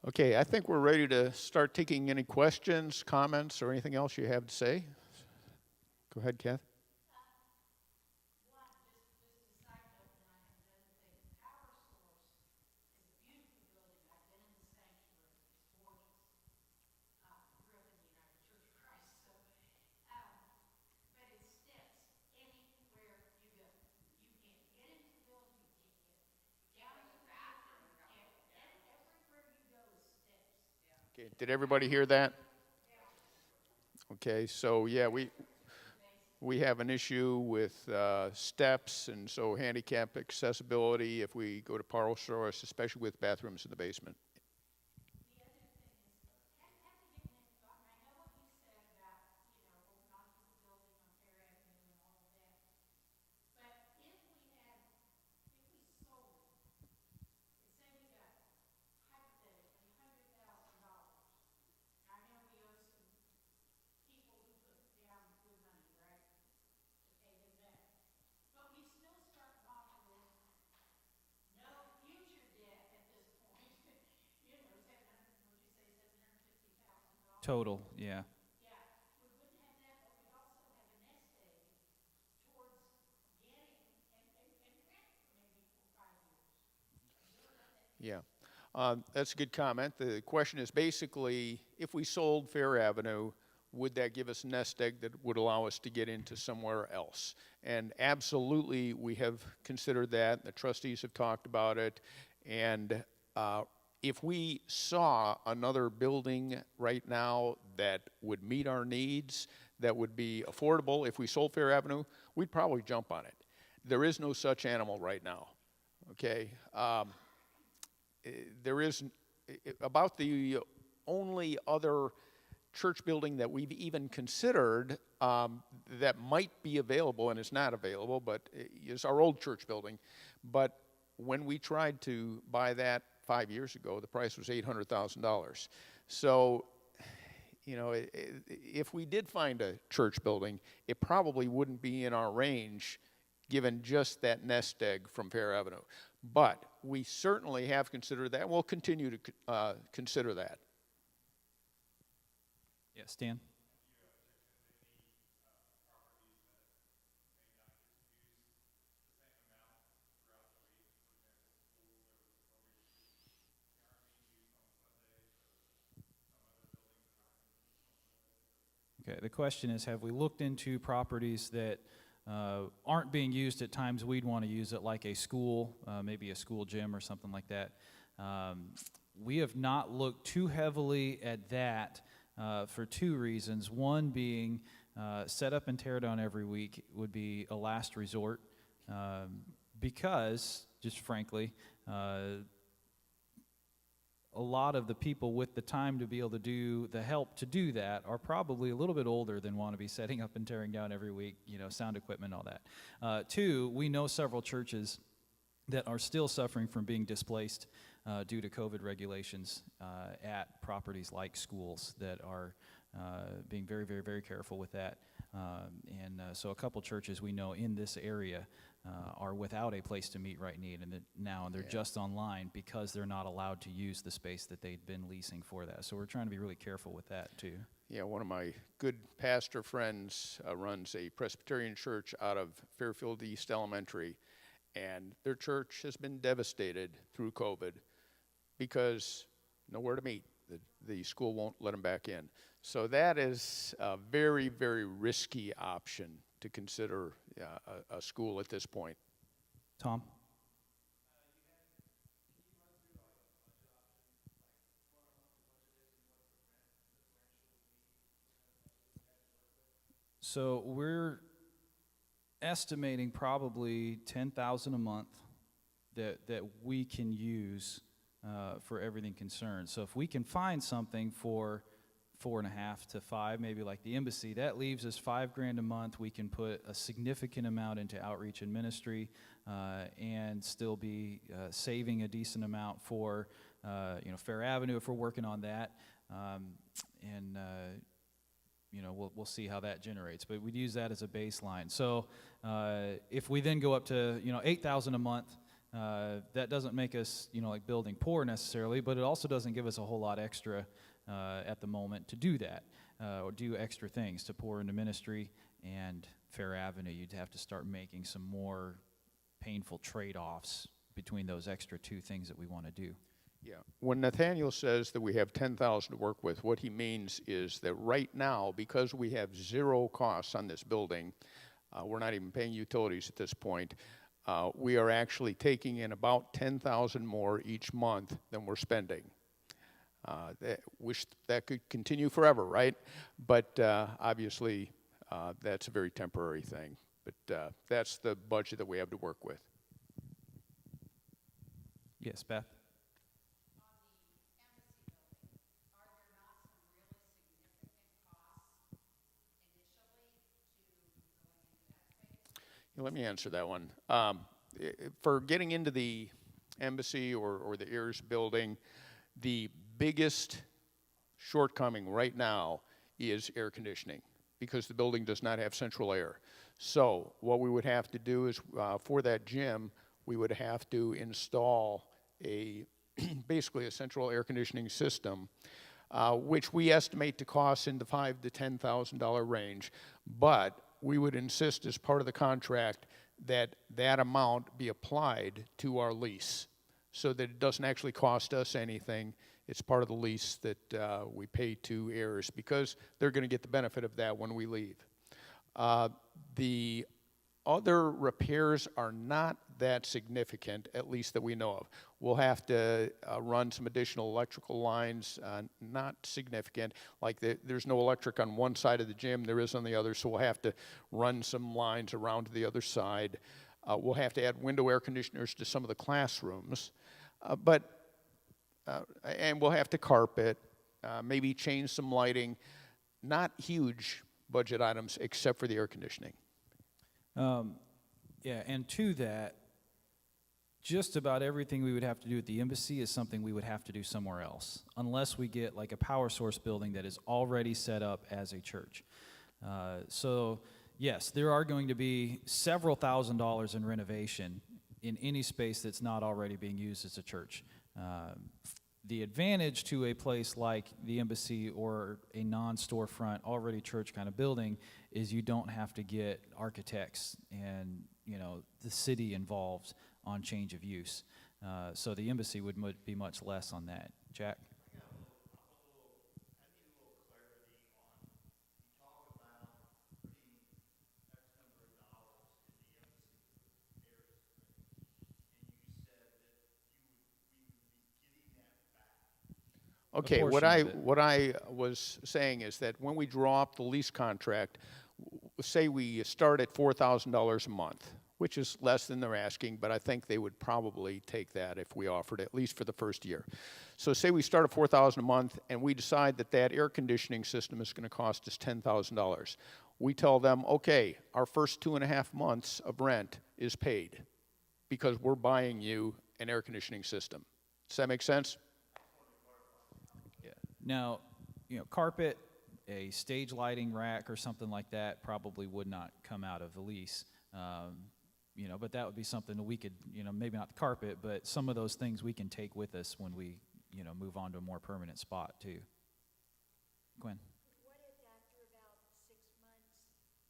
Okay, I think we're ready to start taking any questions, comments, or anything else you have to say. Go ahead, Kath. Okay, did everybody hear that? Okay, so yeah, we have an issue with steps, and so handicap accessibility if we go to Power Source, especially with bathrooms in the basement. Total, yeah. Yeah, that's a good comment. The question is basically, if we sold Fair Avenue, would that give us a nest egg that would allow us to get into somewhere else? And absolutely, we have considered that. The trustees have talked about it. And if we saw another building right now that would meet our needs, that would be affordable, if we sold Fair Avenue, we'd probably jump on it. There is no such animal right now, okay? There is about the only other church building that we've even considered that might be available, and it's not available, but is our old church building. But when we tried to buy that 5 years ago, the price was $800,000. So, you know, if we did find a church building, it probably wouldn't be in our range given just that nest egg from Fair Avenue. But we certainly have considered that, and we'll continue to consider that. Yeah, Stan? Okay, the question is, have we looked into properties that aren't being used at times we'd want to use it, like a school, maybe a school gym or something like that? We have not looked too heavily at that for two reasons. One being set up and tear down every week would be a last resort because, just frankly, a lot of the people with the time to be able to do the help to do that are probably a little bit older than want to be setting up and tearing down every week, you know, sound equipment, all that. Two, we know several churches that are still suffering from being displaced due to COVID regulations at properties like schools that are being very, very, very careful with that. So a couple churches we know in this area are without a place to meet right now, and they're just online because they're not allowed to use the space that they'd been leasing for that. So we're trying to be really careful with that too. Yeah, one of my good pastor friends runs a Presbyterian church out of Fairfield East Elementary, and their church has been devastated through COVID because nowhere to meet. The school won't let them back in. So that is a very, very risky option to consider a school at this point. Tom? So we're estimating probably $10,000 a month that we can use for everything concerned. So if we can find something for 4.5 to 5, maybe like the embassy, that leaves us $5,000 a month. We can put a significant amount into outreach and ministry, and still be saving a decent amount for Fair Avenue if we're working on that, we'll see how that generates. But we'd use that as a baseline. So if we then go up to $8,000 a month, that doesn't make us like building poor necessarily, but it also doesn't give us a whole lot extra at the moment to do that, or do extra things to pour into ministry and Fair Avenue. You'd have to start making some more painful trade-offs between those extra two things that we want to do. Yeah. When Nathaniel says that we have $10,000 to work with, what he means is that right now, because we have zero costs on this building, we're not even paying utilities at this point, we are actually taking in about $10,000 more each month than we're spending. Wish that could continue forever, right? But obviously, that's a very temporary thing. But that's the budget that we have to work with. Yes, Beth? Let me answer that one. For getting into the embassy or the Ayers building, the biggest shortcoming right now is air conditioning because the building does not have central air. So what we would have to do is for that gym, we would have to install basically a central air conditioning system. which we estimate to cost in the $5,000 to $10,000 range. But we would insist as part of the contract that that amount be applied to our lease so that it doesn't actually cost us anything. It's part of the lease that we pay to heirs because they're going to get the benefit of that when we leave. The other repairs are not that significant, at least that we know of. We'll have to run some additional electrical lines, not significant. Like there's no electric on one side of the gym, there is on the other, so we'll have to run some lines around to the other side. We'll have to add window air conditioners to some of the classrooms, and we'll have to carpet, maybe change some lighting. Not huge budget items except for the air conditioning. Yeah, and to that, just about everything we would have to do at the embassy is something we would have to do somewhere else, unless we get like a power source building that is already set up as a church. So, yes, there are going to be several $1,000s in renovation in any space that's not already being used as a church. The advantage to a place like the embassy or a non-storefront, already church kind of building is you don't have to get architects and, the city involved on change of use. So the embassy would be much less on that. Jack? Okay, what I was saying is that when we draw up the lease contract, say we start at $4,000 a month, which is less than they're asking, but I think they would probably take that if we offered it, at least for the first year. So say we start at $4,000 a month, and we decide that that air conditioning system is going to cost us $10,000. We tell them, okay, our first 2.5 months of rent is paid because we're buying you an air conditioning system. Does that make sense? Now, carpet, a stage lighting rack or something like that probably would not come out of the lease. But that would be something that we could, maybe not the carpet, but some of those things we can take with us when we, move on to a more permanent spot too. Gwen? What if after about 6 months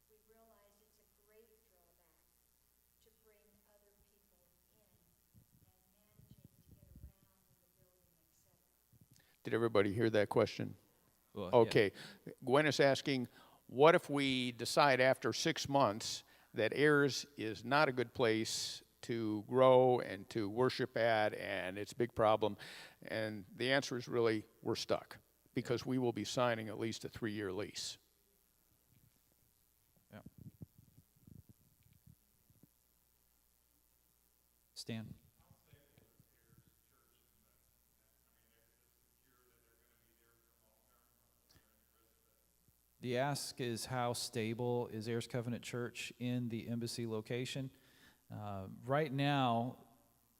we realize it's a great drawback to bring other people in and managing to get around in the building, etc.? Did everybody hear that question? Well, Okay. Yeah. Gwen is asking, what if we decide after 6 months that Ayers is not a good place to grow and to worship at, and it's a big problem? And the answer is really, we're stuck, because we will be signing at least a 3-year lease. Yeah. Stan? The ask is, how stable is Ayers Covenant Church in the embassy location? Right now,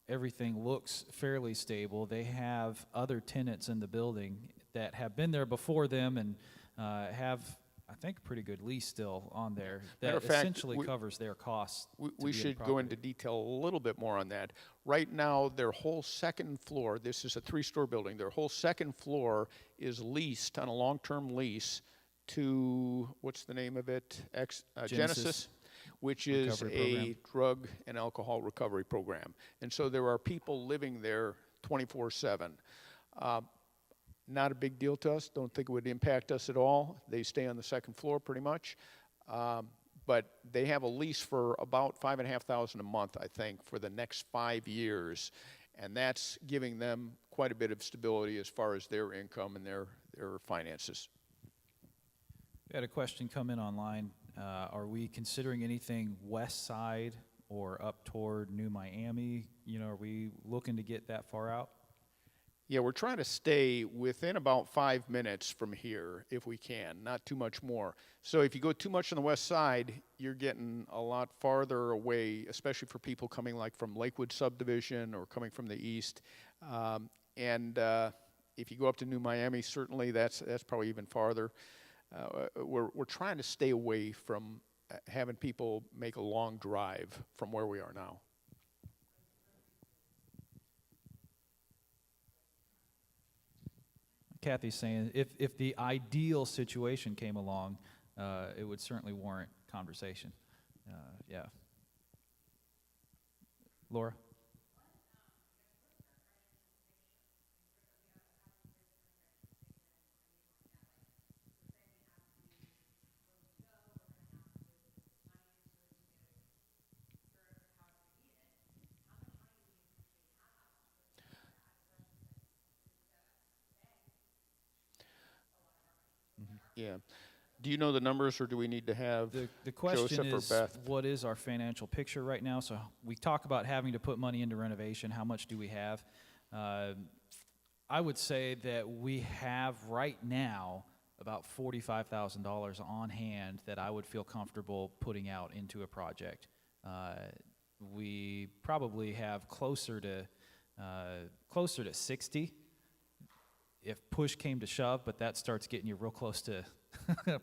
everything looks fairly stable. They have other tenants in the building that have been there before them and have, I think, a pretty good lease still on there that essentially covers their costs. We should go into detail a little bit more on that. Right now, their whole second floor, this is a 3-story building, their whole second floor is leased on a long-term lease to, what's the name of it? Genesis, which is a drug and alcohol recovery program. And so there are people living there 24/7. Not a big deal to us. Don't think it would impact us at all. They stay on the second floor pretty much. But they have a lease for about $5,500 a month, I think, for the next 5 years. And that's giving them quite a bit of stability as far as their income and their finances. We had a question come in online. Are we considering anything west side or up toward New Miami? Are we looking to get that far out? Yeah, we're trying to stay within about 5 minutes from here if we can, not too much more. So if you go too much on the west side, you're getting a lot farther away, especially for people coming like from Lakewood subdivision or coming from the east. If you go up to New Miami, certainly that's probably even farther. We're trying to stay away from having people make a long drive from where we are now. Kathy's saying, if the ideal situation came along, it would certainly warrant conversation. Yeah. Laura? Yeah. Do you know the numbers, or do we need to have The question Joseph or is, Beth? what is our financial picture right now? So we talk about having to put money into renovation. How much do we have? I would say that we have right now about $45,000 on hand that I would feel comfortable putting out into a project. We probably have closer to 60 if push came to shove, but that starts getting you real close to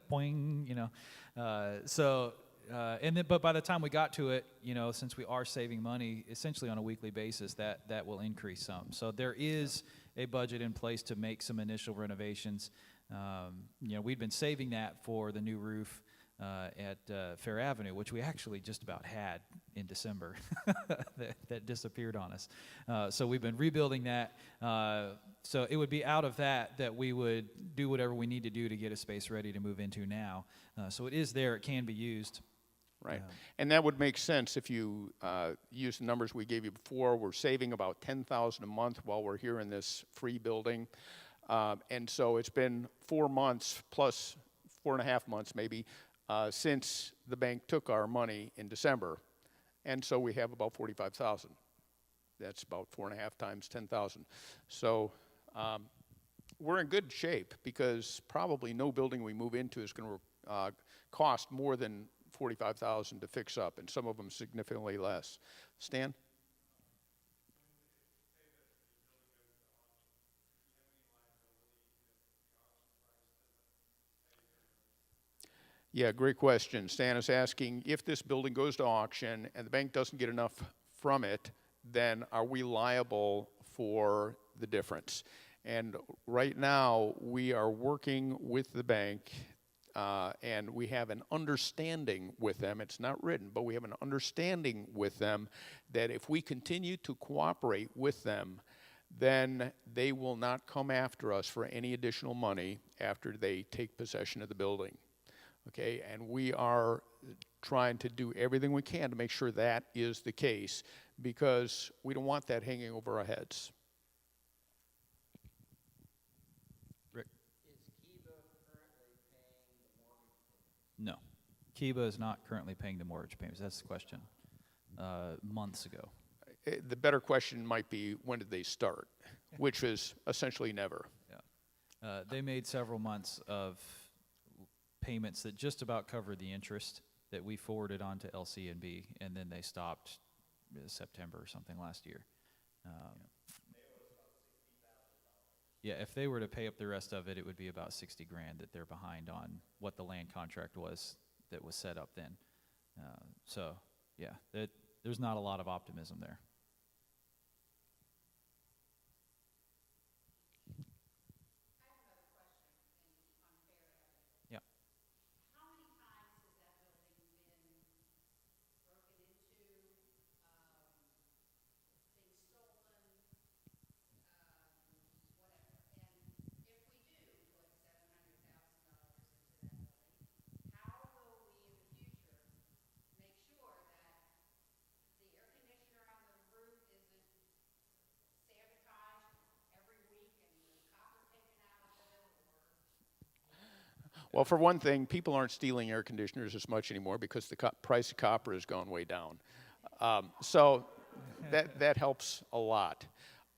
boing, you know. But by the time we got to it, you know, since we are saving money essentially on a weekly basis, that will increase some. So there is a budget in place to make some initial renovations. You know, we'd been saving that for the new roof at Fair Avenue, which we actually just about had in December. that disappeared on us. So we've been rebuilding that. So it would be out of that we would do whatever we need to do to get a space ready to move into now. So it is there. It can be used. Right. And that would make sense if you use the numbers we gave you before. We're saving about $10,000 a month while we're here in this free building. And so it's been 4 months plus 4.5 months maybe since the bank took our money in December. And so we have about $45,000. That's about 4.5 times 10,000. So we're in good shape because probably no building we move into is going to cost more than $45,000 to fix up, and some of them significantly less. Stan? Yeah, great question. Stan is asking, if this building goes to auction and the bank doesn't get enough from it, then are we liable for the difference? And right now, we are working with the bank, and we have an understanding with them. It's not written, but we have an understanding with them that if we continue to cooperate with them, then they will not come after us for any additional money after they take possession of the building. Okay, and we are trying to do everything we can to make sure that is the case because we don't want that hanging over our heads. Rick? Is Kiva currently paying the mortgage payments? No. Kiva is not currently paying the mortgage payments. That's the question. Months ago. The better question might be, when did they start? Which is essentially never. Yeah. They made several months of payments that just about covered the interest that we forwarded on to LC&B, and then they stopped September or something last year. Yeah, if they were to pay up the rest of it, it would be about $60,000 that they're behind on what the land contract was that was set up then. So, yeah, there's not a lot of optimism there. Well, for one thing, people aren't stealing air conditioners as much anymore because the price of copper has gone way down. So that helps a lot.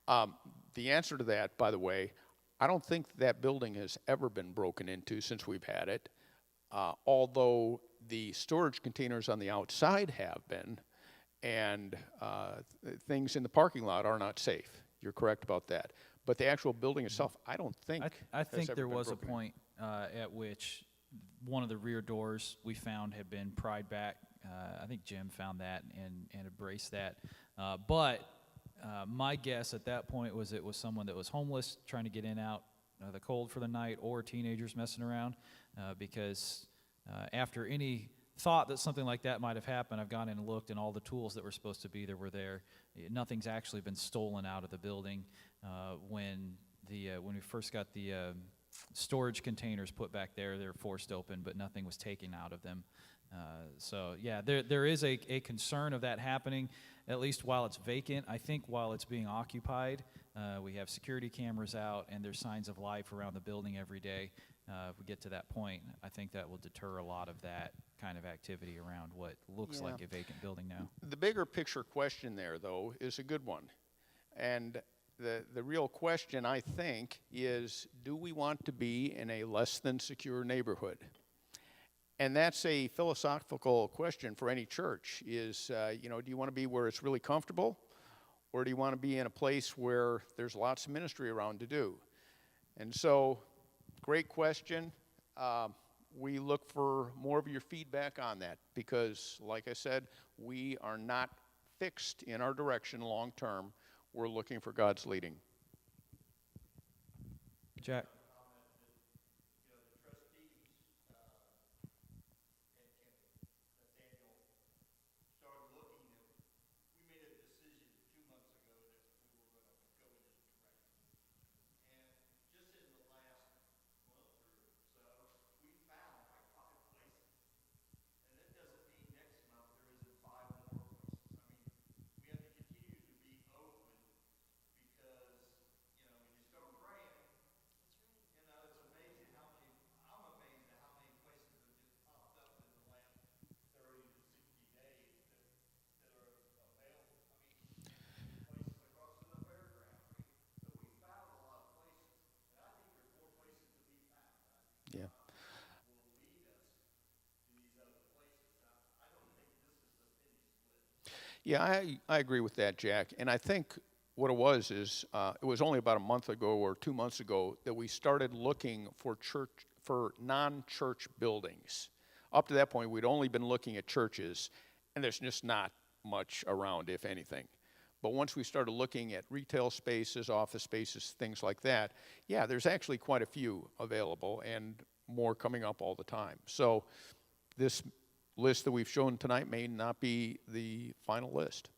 The answer to that, by the way, I don't think that building has ever been broken into since we've had it, although the storage containers on the outside have been, and things in the parking lot are not safe. You're correct about that. But the actual building itself, I don't think I think there was a broken. point at which one of the rear doors we found had been pried back. I think Jim found that and embraced that. But my guess at that point was it was someone that was homeless trying to get in out the cold for the night or teenagers messing around, because after any thought that something like that might have happened, I've gone in and looked, and all the tools that were supposed to be there were there. Nothing's actually been stolen out of the building. When we first got the storage containers put back there, they were forced open, but nothing was taken out of them. So yeah, there is a concern of that happening, at least while it's vacant. I think while it's being occupied, we have security cameras out, and there's signs of life around the building every day. If we get to that point, I think that will deter a lot of that kind of activity around what looks like a vacant building now. The bigger picture question there, though, is a good one. And the real question, I think, is, do we want to be in a less than secure neighborhood? And that's a philosophical question for any church is, do you want to be where it's really comfortable? Or do you want to be in a place where there's lots of ministry around to do? And so, great question. We look for more of your feedback on that because, like I said, we are not fixed in our direction long term. We're looking for God's leading. Jack? Yeah. Yeah, I agree with that, Jack. And I think what it was is it was only about a month ago or 2 months ago that we started looking for non-church buildings. Up to that point, we'd only been looking at churches, and there's just not much around, if anything. But once we started looking at retail spaces, office spaces, things like that, yeah, there's actually quite a few available and more coming up all the time. So this list that we've shown tonight may not be the final list.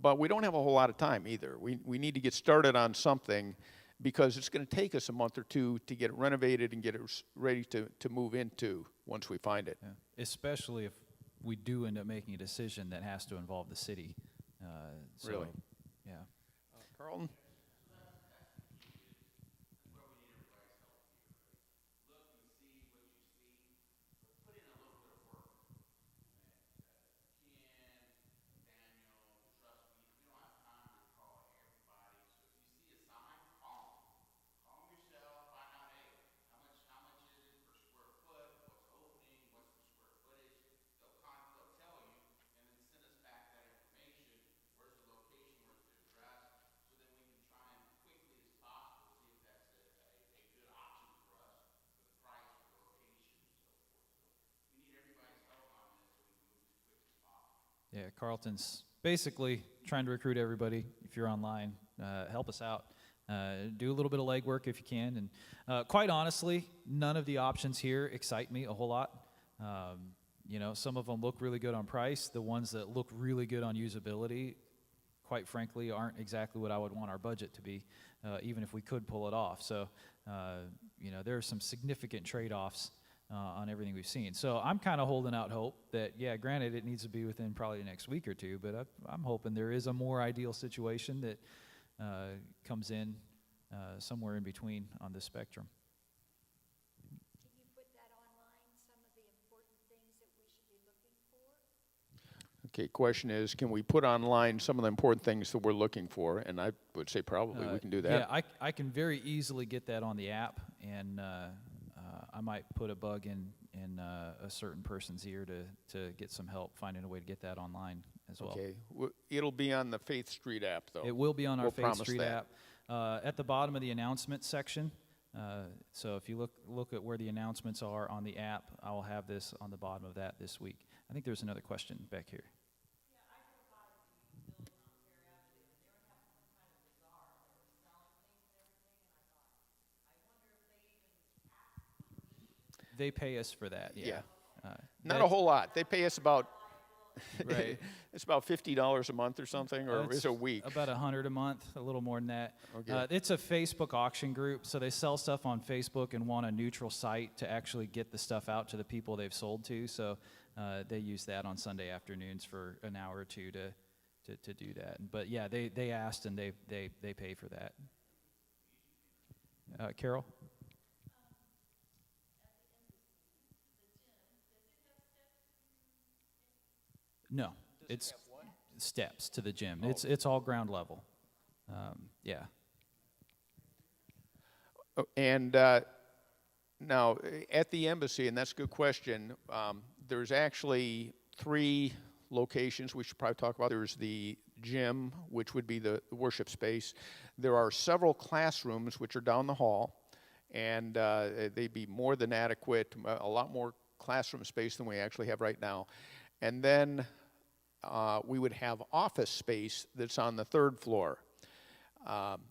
But we don't have a whole lot of time either. We need to get started on something because it's going to take us a month or two to get it renovated and get it ready to move into once we find it. Yeah. Especially if we do end up making a decision that has to involve the city. Really? Yeah. Carlton? Yeah, Carlton's basically trying to recruit everybody. If you're online, help us out. Do a little bit of legwork if you can. And quite honestly, none of the options here excite me a whole lot. Some of them look really good on price. The ones that look really good on usability, quite frankly, aren't exactly what I would want our budget to be, even if we could pull it off. So, there are some significant trade-offs on everything we've seen. So I'm kind of holding out hope that, yeah, granted, it needs to be within probably the next week or two, but I'm hoping there is a more ideal situation that comes in somewhere in between on this spectrum. Can you put that online, some of the important things that we should be looking for? Okay, question is, can we put online some of the important things that we're looking for? And I would say probably we can do that. Yeah, I can very easily get that on the app, and I might put a bug in a certain person's ear to get some help finding a way to get that online as well. Okay, it'll be on the Faith Street app, though. It will be on our We'll Faith promise Street that. app. At the bottom of the announcements section, so if you look at where the announcements are on the app, I will have this on the bottom of that this week. I think there's another question back here. They pay us for that, yeah. Not a whole lot. They pay us about Right. it's about $50 a month or something, or is it a week? About $100 a month, a little more than that. Okay. It's a Facebook auction group, so they sell stuff on Facebook and want a neutral site to actually get the stuff out to the people they've sold to. So they use that on Sunday afternoons for an hour or two to do that. But yeah, they asked and they pay for that. Carol? No, it's steps to the gym. It's all ground level. Yeah. And now, at the embassy, and that's a good question, there's actually 3 locations we should probably talk about. There's the gym, which would be the worship space. There are several classrooms, which are down the hall, and they'd be more than adequate, a lot more classroom space than we actually have right now. And then we would have office space that's on the 3rd floor.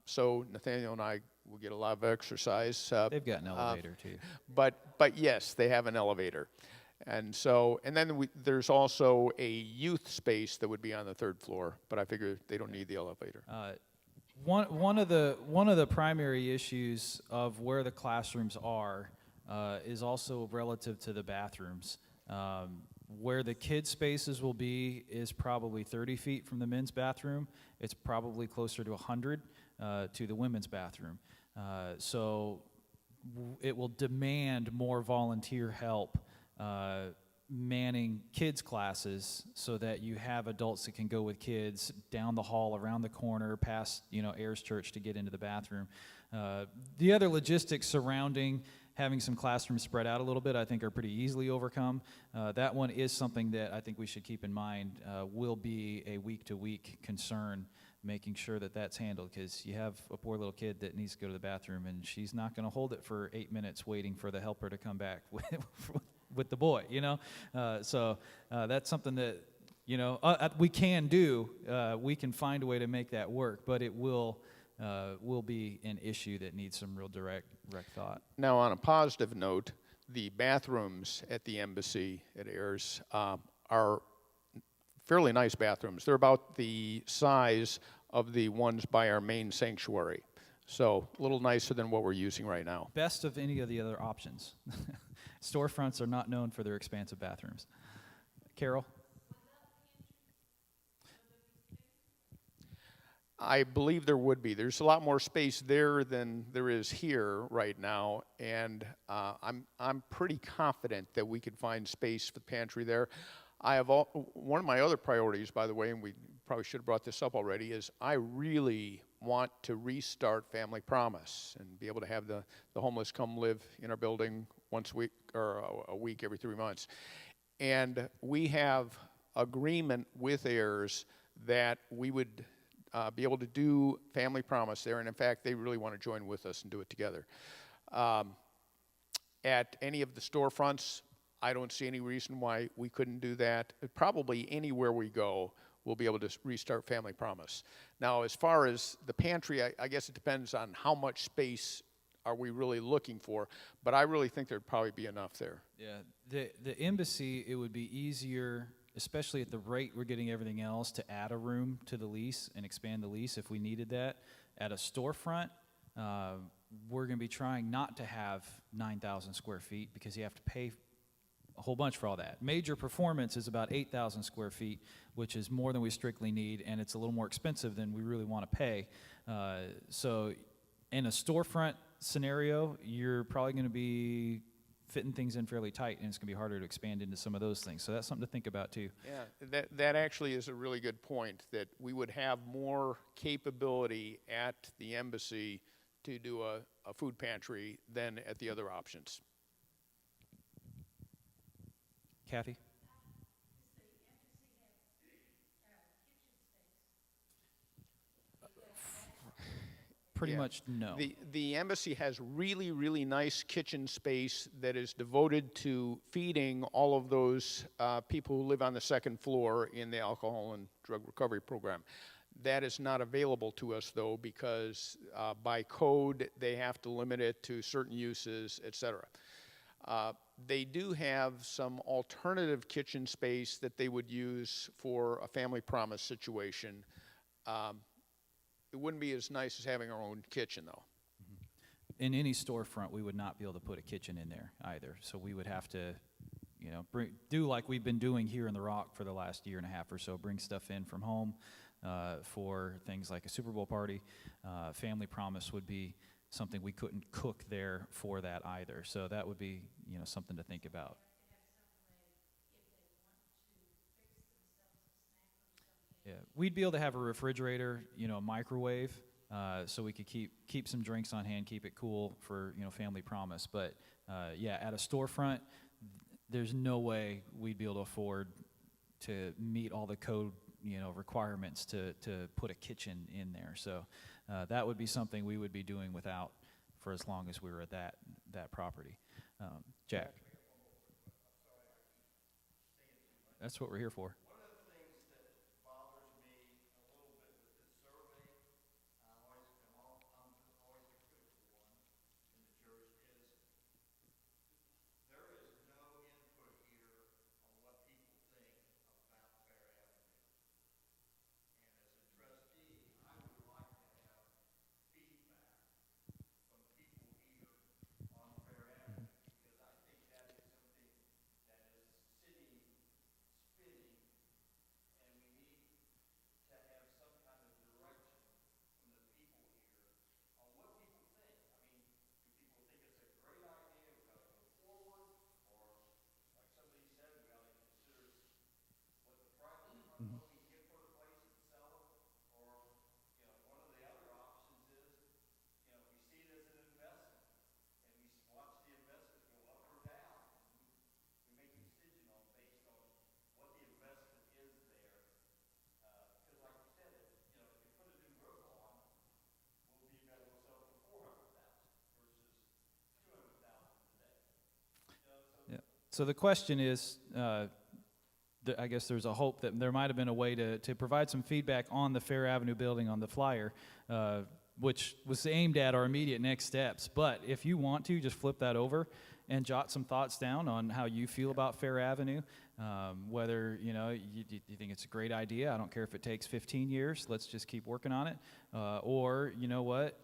So Nathaniel and I will get a lot of exercise. They've got an elevator too. But yes, they have an elevator. And so, and then there's also a youth space that would be on the 3rd floor, but I figure they don't need the elevator. One of the primary issues of where the classrooms are is also relative to the bathrooms. Where the kids' spaces will be is probably 30 feet from the men's bathroom. It's probably closer to 100 to the women's bathroom. So it will demand more volunteer help manning kids' classes so that you have adults that can go with kids down the hall, around the corner, past Ayers Church to get into the bathroom. The other logistics surrounding having some classrooms spread out a little bit, I think, are pretty easily overcome. That one is something that I think we should keep in mind will be a week-to-week concern, making sure that that's handled, because you have a poor little kid that needs to go to the bathroom, and she's not going to hold it for 8 minutes waiting for the helper to come back with the boy, So that's something that, we can do. We can find a way to make that work, but it will be an issue that needs some real direct thought. Now, on a positive note, the bathrooms at the embassy at Ayers are fairly nice bathrooms. They're about the size of the ones by our main sanctuary. So a little nicer than what we're using right now. Best of any of the other options. Storefronts are not known for their expansive bathrooms. Carol? I believe there would be. There's a lot more space there than there is here right now, and I'm pretty confident that we could find space for the pantry there. One of my other priorities, by the way, and we probably should have brought this up already, is I really want to restart Family Promise and be able to have the homeless come live in our building once a week, or a week every 3 months. And we have agreement with Ayers that we would be able to do Family Promise there, and in fact, they really want to join with us and do it together. At any of the storefronts, I don't see any reason why we couldn't do that. Probably anywhere we go, we'll be able to restart Family Promise. Now, as far as the pantry, I guess it depends on how much space are we really looking for, but I really think there'd probably be enough there. Yeah, the embassy, it would be easier, especially at the rate we're getting everything else, to add a room to the lease and expand the lease if we needed that. At a storefront, we're going to be trying not to have 9,000 square feet because you have to pay a whole bunch for all that. Major Performance is about 8,000 square feet, which is more than we strictly need, and it's a little more expensive than we really want to pay. So in a storefront scenario, you're probably going to be fitting things in fairly tight, and it's going to be harder to expand into some of those things. So that's something to think about too. Yeah, that actually is a really good point, that we would have more capability at the embassy to do a food pantry than at the other options. Kathy? Pretty much no. The embassy has really, really nice kitchen space that is devoted to feeding all of those people who live on the 2nd floor in the alcohol and drug recovery program. That is not available to us, though, because by code they have to limit it to certain uses, et cetera. They do have some alternative kitchen space that they would use for a family promise situation. It wouldn't be as nice as having our own kitchen, though. In any storefront, we would not be able to put a kitchen in there either. So we would have to, do like we've been doing here in the Rock for the last year and a half or so, bring stuff in from home for things like a Super Bowl party. Family promise would be something we couldn't cook there for that either. So that would be, something to think about. Yeah, we'd be able to have a refrigerator, a microwave, so we could keep some drinks on hand, keep it cool for family promise. But yeah, at a storefront, there's no way we'd be able to afford to meet all the code requirements to put a kitchen in there. So that would be something we would be doing without for as long as we were at that property. Jack, that's what we're here for. So the question is, I guess there's a hope that there might have been a way to provide some feedback on the Fair Avenue building on the flyer, which was aimed at our immediate next steps. But if you want to, just flip that over and jot some thoughts down on how you feel about Fair Avenue, whether you think it's a great idea. I don't care if it takes 15 years. Let's just keep working on it. Or you know what?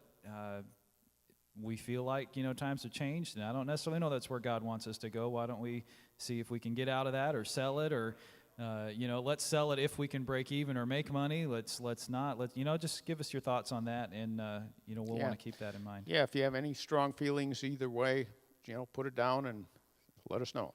We feel like, times have changed, and I don't necessarily know that's where God wants us to go. Why don't we see if we can get out of that or sell it, or, let's sell it if we can break even or make money. Let's not. Just give us your thoughts on that, and, we'll want to keep that in mind. Yeah, if you have any strong feelings either way, put it down and let us know.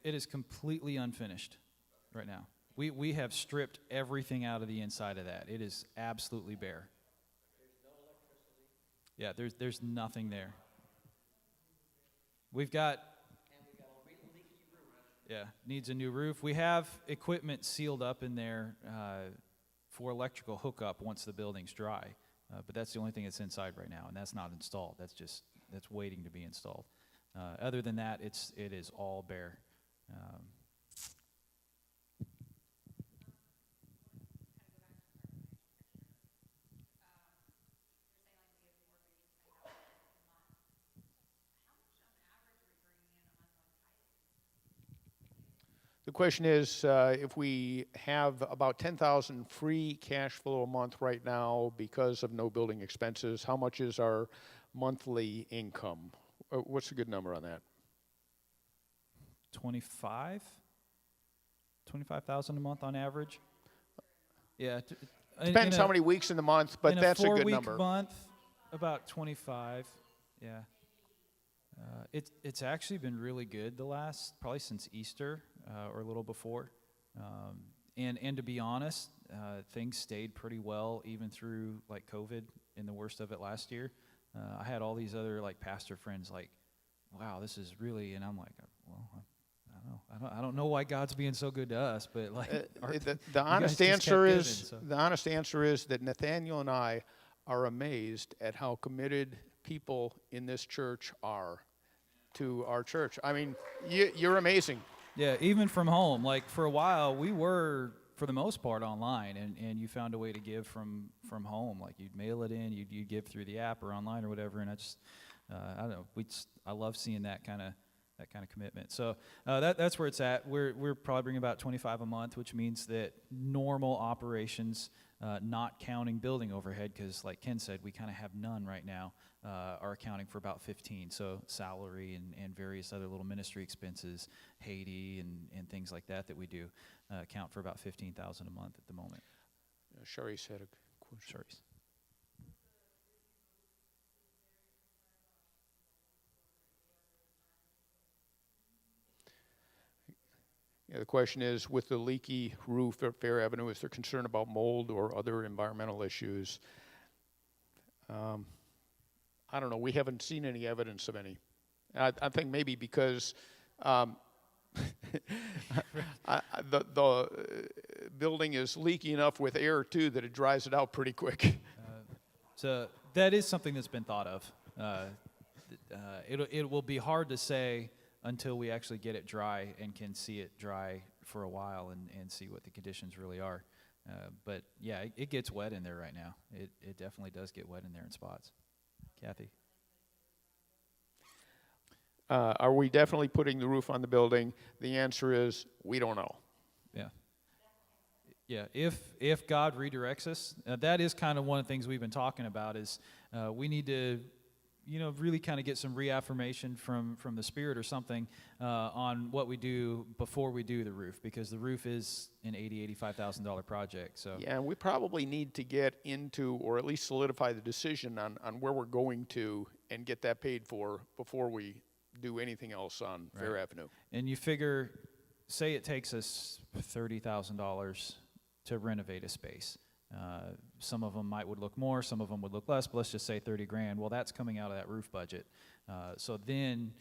It is completely unfinished right now. We have stripped everything out of the inside of that. It is absolutely bare. Yeah, there's nothing there. We've got needs a new roof. We have equipment sealed up in there for electrical hookup once the building's dry. But that's the only thing that's inside right now, and that's not installed. That's waiting to be installed. Other than that, it is all bare. The question is, if we have about $10,000 free cash flow a month right now because of no building expenses, how much is our monthly income? What's a good number on that? 25,000 a month on average. Yeah. Depends how many weeks in the month, but that's a good number. In a 4-week month, about 25. Yeah. It's actually been really good the last, probably since Easter or a little before. And to be honest, things stayed pretty well even through like COVID and the worst of it last year. I had all these other like pastor friends like, wow, this is really, and I'm like, well, I don't know why God's being so good to us, but like the honest answer is the honest answer is that Nathaniel and I are amazed at how committed people in this church are to our church. I mean, you're amazing. Yeah, even from home. Like for a while, we were for the most part online, and you found a way to give from home. Like you'd mail it in, you'd give through the app or online or whatever. And I don't know. I love seeing that kind of commitment. So that's where it's at. We're probably bringing about 25 a month, which means that normal operations, not counting building overhead, because like Ken said, we kind of have none right now, are accounting for about 15. So salary and various other little ministry expenses, Haiti and things like that we do, account for about 15,000 a month at the moment. Sherry said a question. Sherry's. Yeah, the question is, with the leaky roof at Fair Avenue, is there concern about mold or other environmental issues? I don't know. We haven't seen any evidence of any. I think maybe because the building is leaky enough with air, too, that it dries it out pretty quick. So that is something that's been thought of. It will be hard to say until we actually get it dry and can see it dry for a while and see what the conditions really are. But yeah, it gets wet in there right now. It definitely does get wet in there in spots. Kathy? Are we definitely putting the roof on the building? The answer is, we don't know. Yeah. Yeah, if God redirects us, that is kind of one of the things we've been talking about is we need to, really kind of get some reaffirmation from the Spirit or something on what we do before we do the roof, because the roof is an $80,000-$85,000 project. So yeah, and we probably need to get into, or at least solidify the decision on where we're going to and get that paid for before we do anything else on Fair Avenue. And you figure, say it takes us $30,000 to renovate a space. Some of them would look more, some of them would look less, but let's just say 30 grand. Well, that's coming out of that roof budget. So then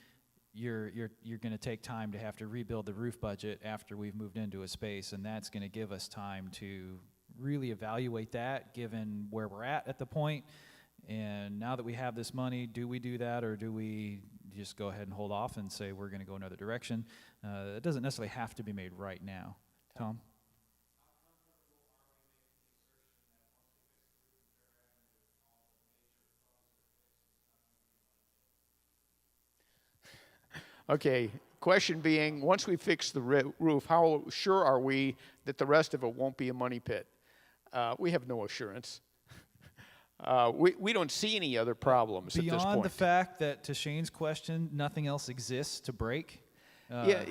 you're going to take time to have to rebuild the roof budget after we've moved into a space, and that's going to give us time to really evaluate that, given where we're at the point. And now that we have this money, do we do that, or do we just go ahead and hold off and say we're going to go another direction? It doesn't necessarily have to be made right now. Tom? Okay, question being, once we fix the roof, how sure are we that the rest of it won't be a money pit? We have no assurance. We don't see any other problems at this point. Beyond the fact that, to Shane's question, nothing else exists to break. Yeah.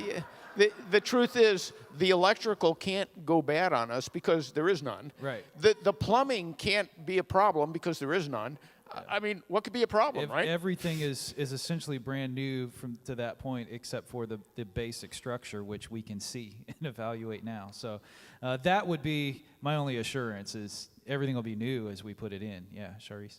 The truth is, the electrical can't go bad on us because there is none. Right. The plumbing can't be a problem because there is none. I mean, what could be a problem, right? Everything is essentially brand new to that point, except for the basic structure, which we can see and evaluate now. So that would be my only assurance, is everything will be new as we put it in. Yeah, Sharice?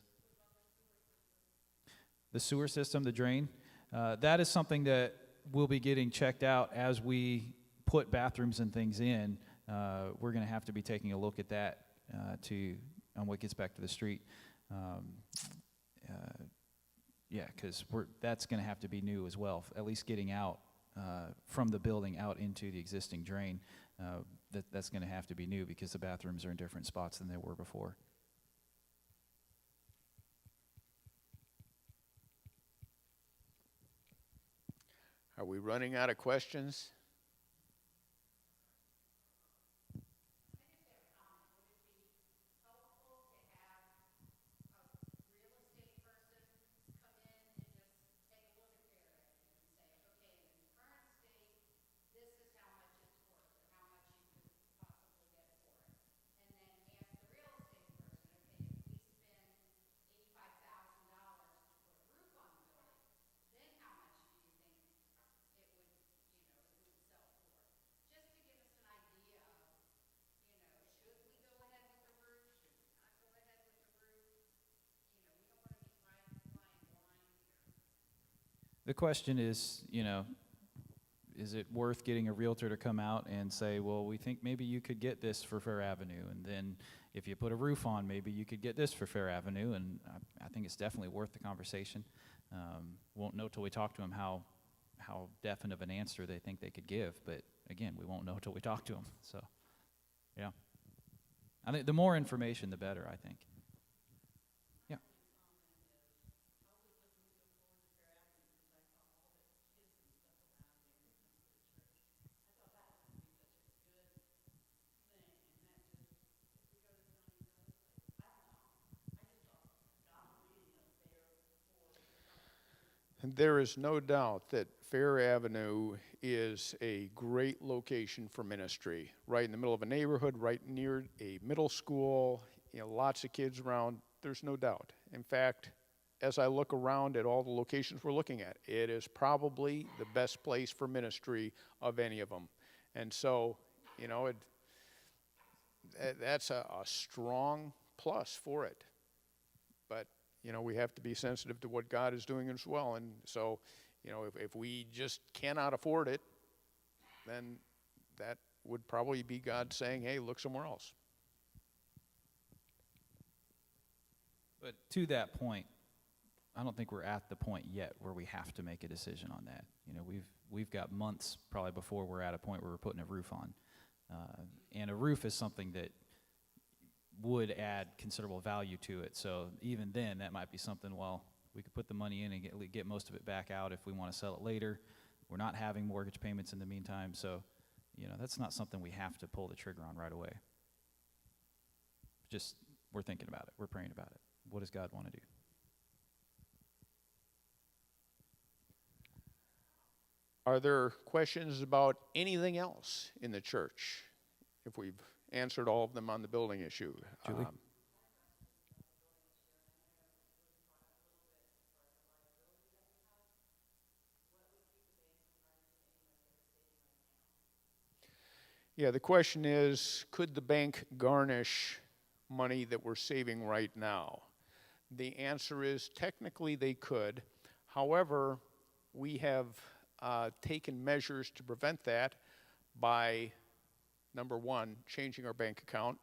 The sewer system, the drain, that is something that will be getting checked out as we put bathrooms and things in. We're going to have to be taking a look at that on what gets back to the street. Because that's going to have to be new as well, at least getting out from the building out into the existing drain. That's going to have to be new because the bathrooms are in different spots than they were before. Are we running out of questions? The question is, is it worth getting a realtor to come out and say, well, we think maybe you could get this for Fair Avenue, and then, if you put a roof on, maybe you could get this for Fair Avenue, and I think it's definitely worth the conversation. Won't know till we talk to them how definite of an answer they think they could give, but again, we won't know till we talk to them. So, yeah. I think the more information, the better, I think. Yeah. And there is no doubt that Fair Avenue is a great location for ministry. Right in the middle of a neighborhood, right near a middle school, lots of kids around. There's no doubt. In fact, as I look around at all the locations we're looking at, it is probably the best place for ministry of any of them. And so, that's a strong plus for it. But we have to be sensitive to what God is doing as well. And so, if we just cannot afford it, then that would probably be God saying, hey, look somewhere else. But to that point, I don't think we're at the point yet where we have to make a decision on that. We've got months probably before we're at a point where we're putting a roof on. And a roof is something that would add considerable value to it. So even then, that might be something, well, we could put the money in and get most of it back out if we want to sell it later. We're not having mortgage payments in the meantime, so that's not something we have to pull the trigger on right away. Just, we're thinking about it. We're praying about it. What does God want to do? Are there questions about anything else in the church? If we've answered all of them on the building issue. Julie? Yeah, the question is, could the bank garnish money that we're saving right now? The answer is, technically they could. However, we have taken measures to prevent that by, number one, changing our bank account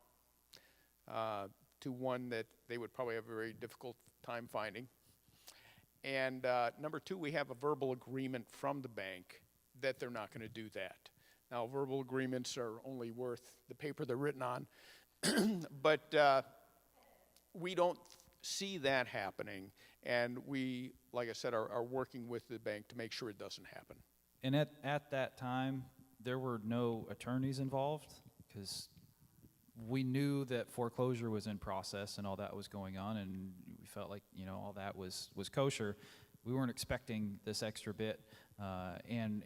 to one that they would probably have a very difficult time finding. And number two, we have a verbal agreement from the bank that they're not going to do that. Now, verbal agreements are only worth the paper they're written on, but we don't see that happening, and we, like I said, are working with the bank to make sure it doesn't happen. And at that time, there were no attorneys involved because we knew that foreclosure was in process and all that was going on, and we felt like all that was kosher. We weren't expecting this extra bit and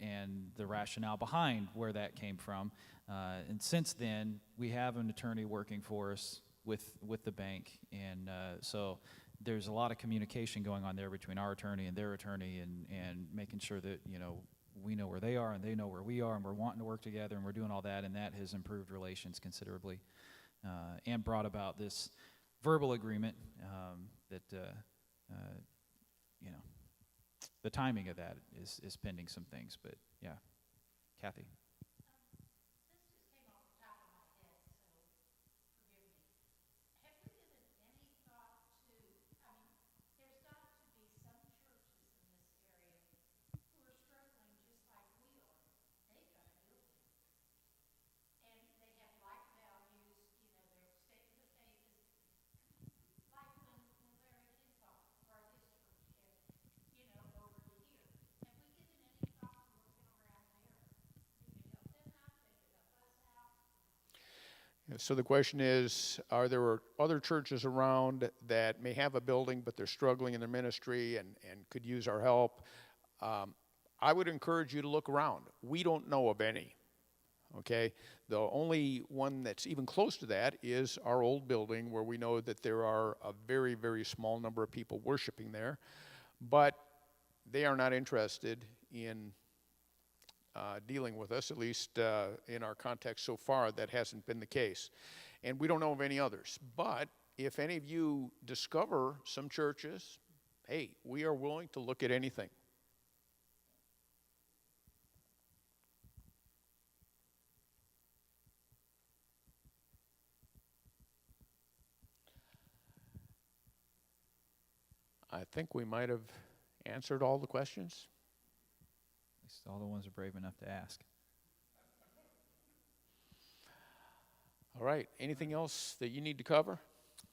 the rationale behind where that came from. And since then, we have an attorney working for us with the bank, and so there's a lot of communication going on there between our attorney and their attorney, and making sure that we know where they are and they know where we are, and we're wanting to work together, and we're doing all that, and that has improved relations considerably and brought about this verbal agreement that the timing of that is pending some things, but yeah. Kathy? So the question is, are there other churches around that may have a building, but they're struggling in their ministry and could use our help? I would encourage you to look around. We don't know of any, okay? The only one that's even close to that is our old building, where we know that there are a very, very small number of people worshiping there, but they are not interested in dealing with us, at least in our context so far. That hasn't been the case. And we don't know of any others. But if any of you discover some churches, hey, we are willing to look at anything. I think we might have answered all the questions. At least all the ones are brave enough to ask. All right. Anything else that you need to cover?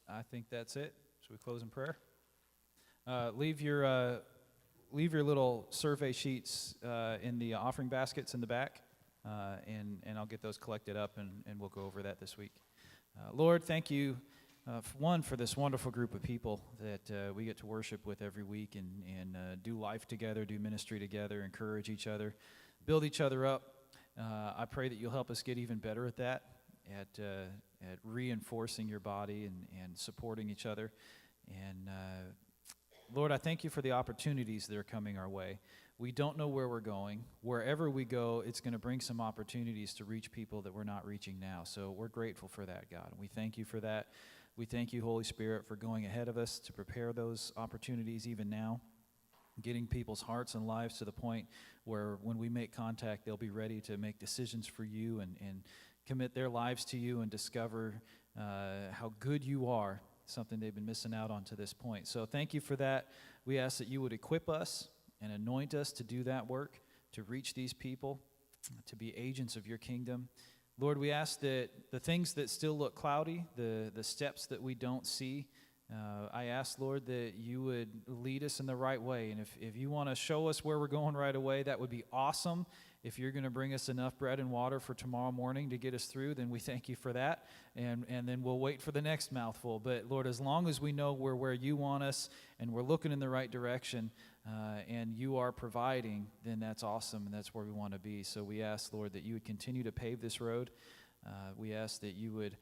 I think that's it. Should we close in prayer? Leave your little survey sheets in the offering baskets in the back, and I'll get those collected up, and we'll go over that this week. Lord, thank you, for this wonderful group of people that we get to worship with every week and do life together, do ministry together, encourage each other, build each other up. I pray that you'll help us get even better at that, at reinforcing your body and supporting each other. And Lord, I thank you for the opportunities that are coming our way. We don't know where we're going. Wherever we go, it's going to bring some opportunities to reach people that we're not reaching now. So we're grateful for that, God. We thank you for that. We thank you, Holy Spirit, for going ahead of us to prepare those opportunities even now, getting people's hearts and lives to the point where when we make contact, they'll be ready to make decisions for you and commit their lives to you and discover how good you are, something they've been missing out on to this point. So thank you for that. We ask that you would equip us and anoint us to do that work, to reach these people, to be agents of your kingdom. Lord, we ask that the things that still look cloudy, the steps that we don't see, I ask, Lord, that you would lead us in the right way. And if you want to show us where we're going right away, that would be awesome. If you're going to bring us enough bread and water for tomorrow morning to get us through, then we thank you for that. And then we'll wait for the next mouthful. But, Lord, as long as we know we're where you want us and we're looking in the right direction and you are providing, then that's awesome and that's where we want to be. So we ask, Lord, that you would continue to pave this road. We ask that you would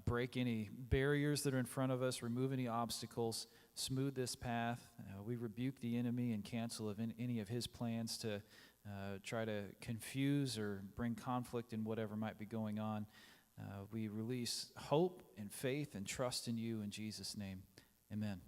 break any barriers that are in front of us, remove any obstacles, smooth this path. We rebuke the enemy and cancel any of his plans to try to confuse or bring conflict in whatever might be going on. We release hope and faith and trust in you in Jesus' name. Amen.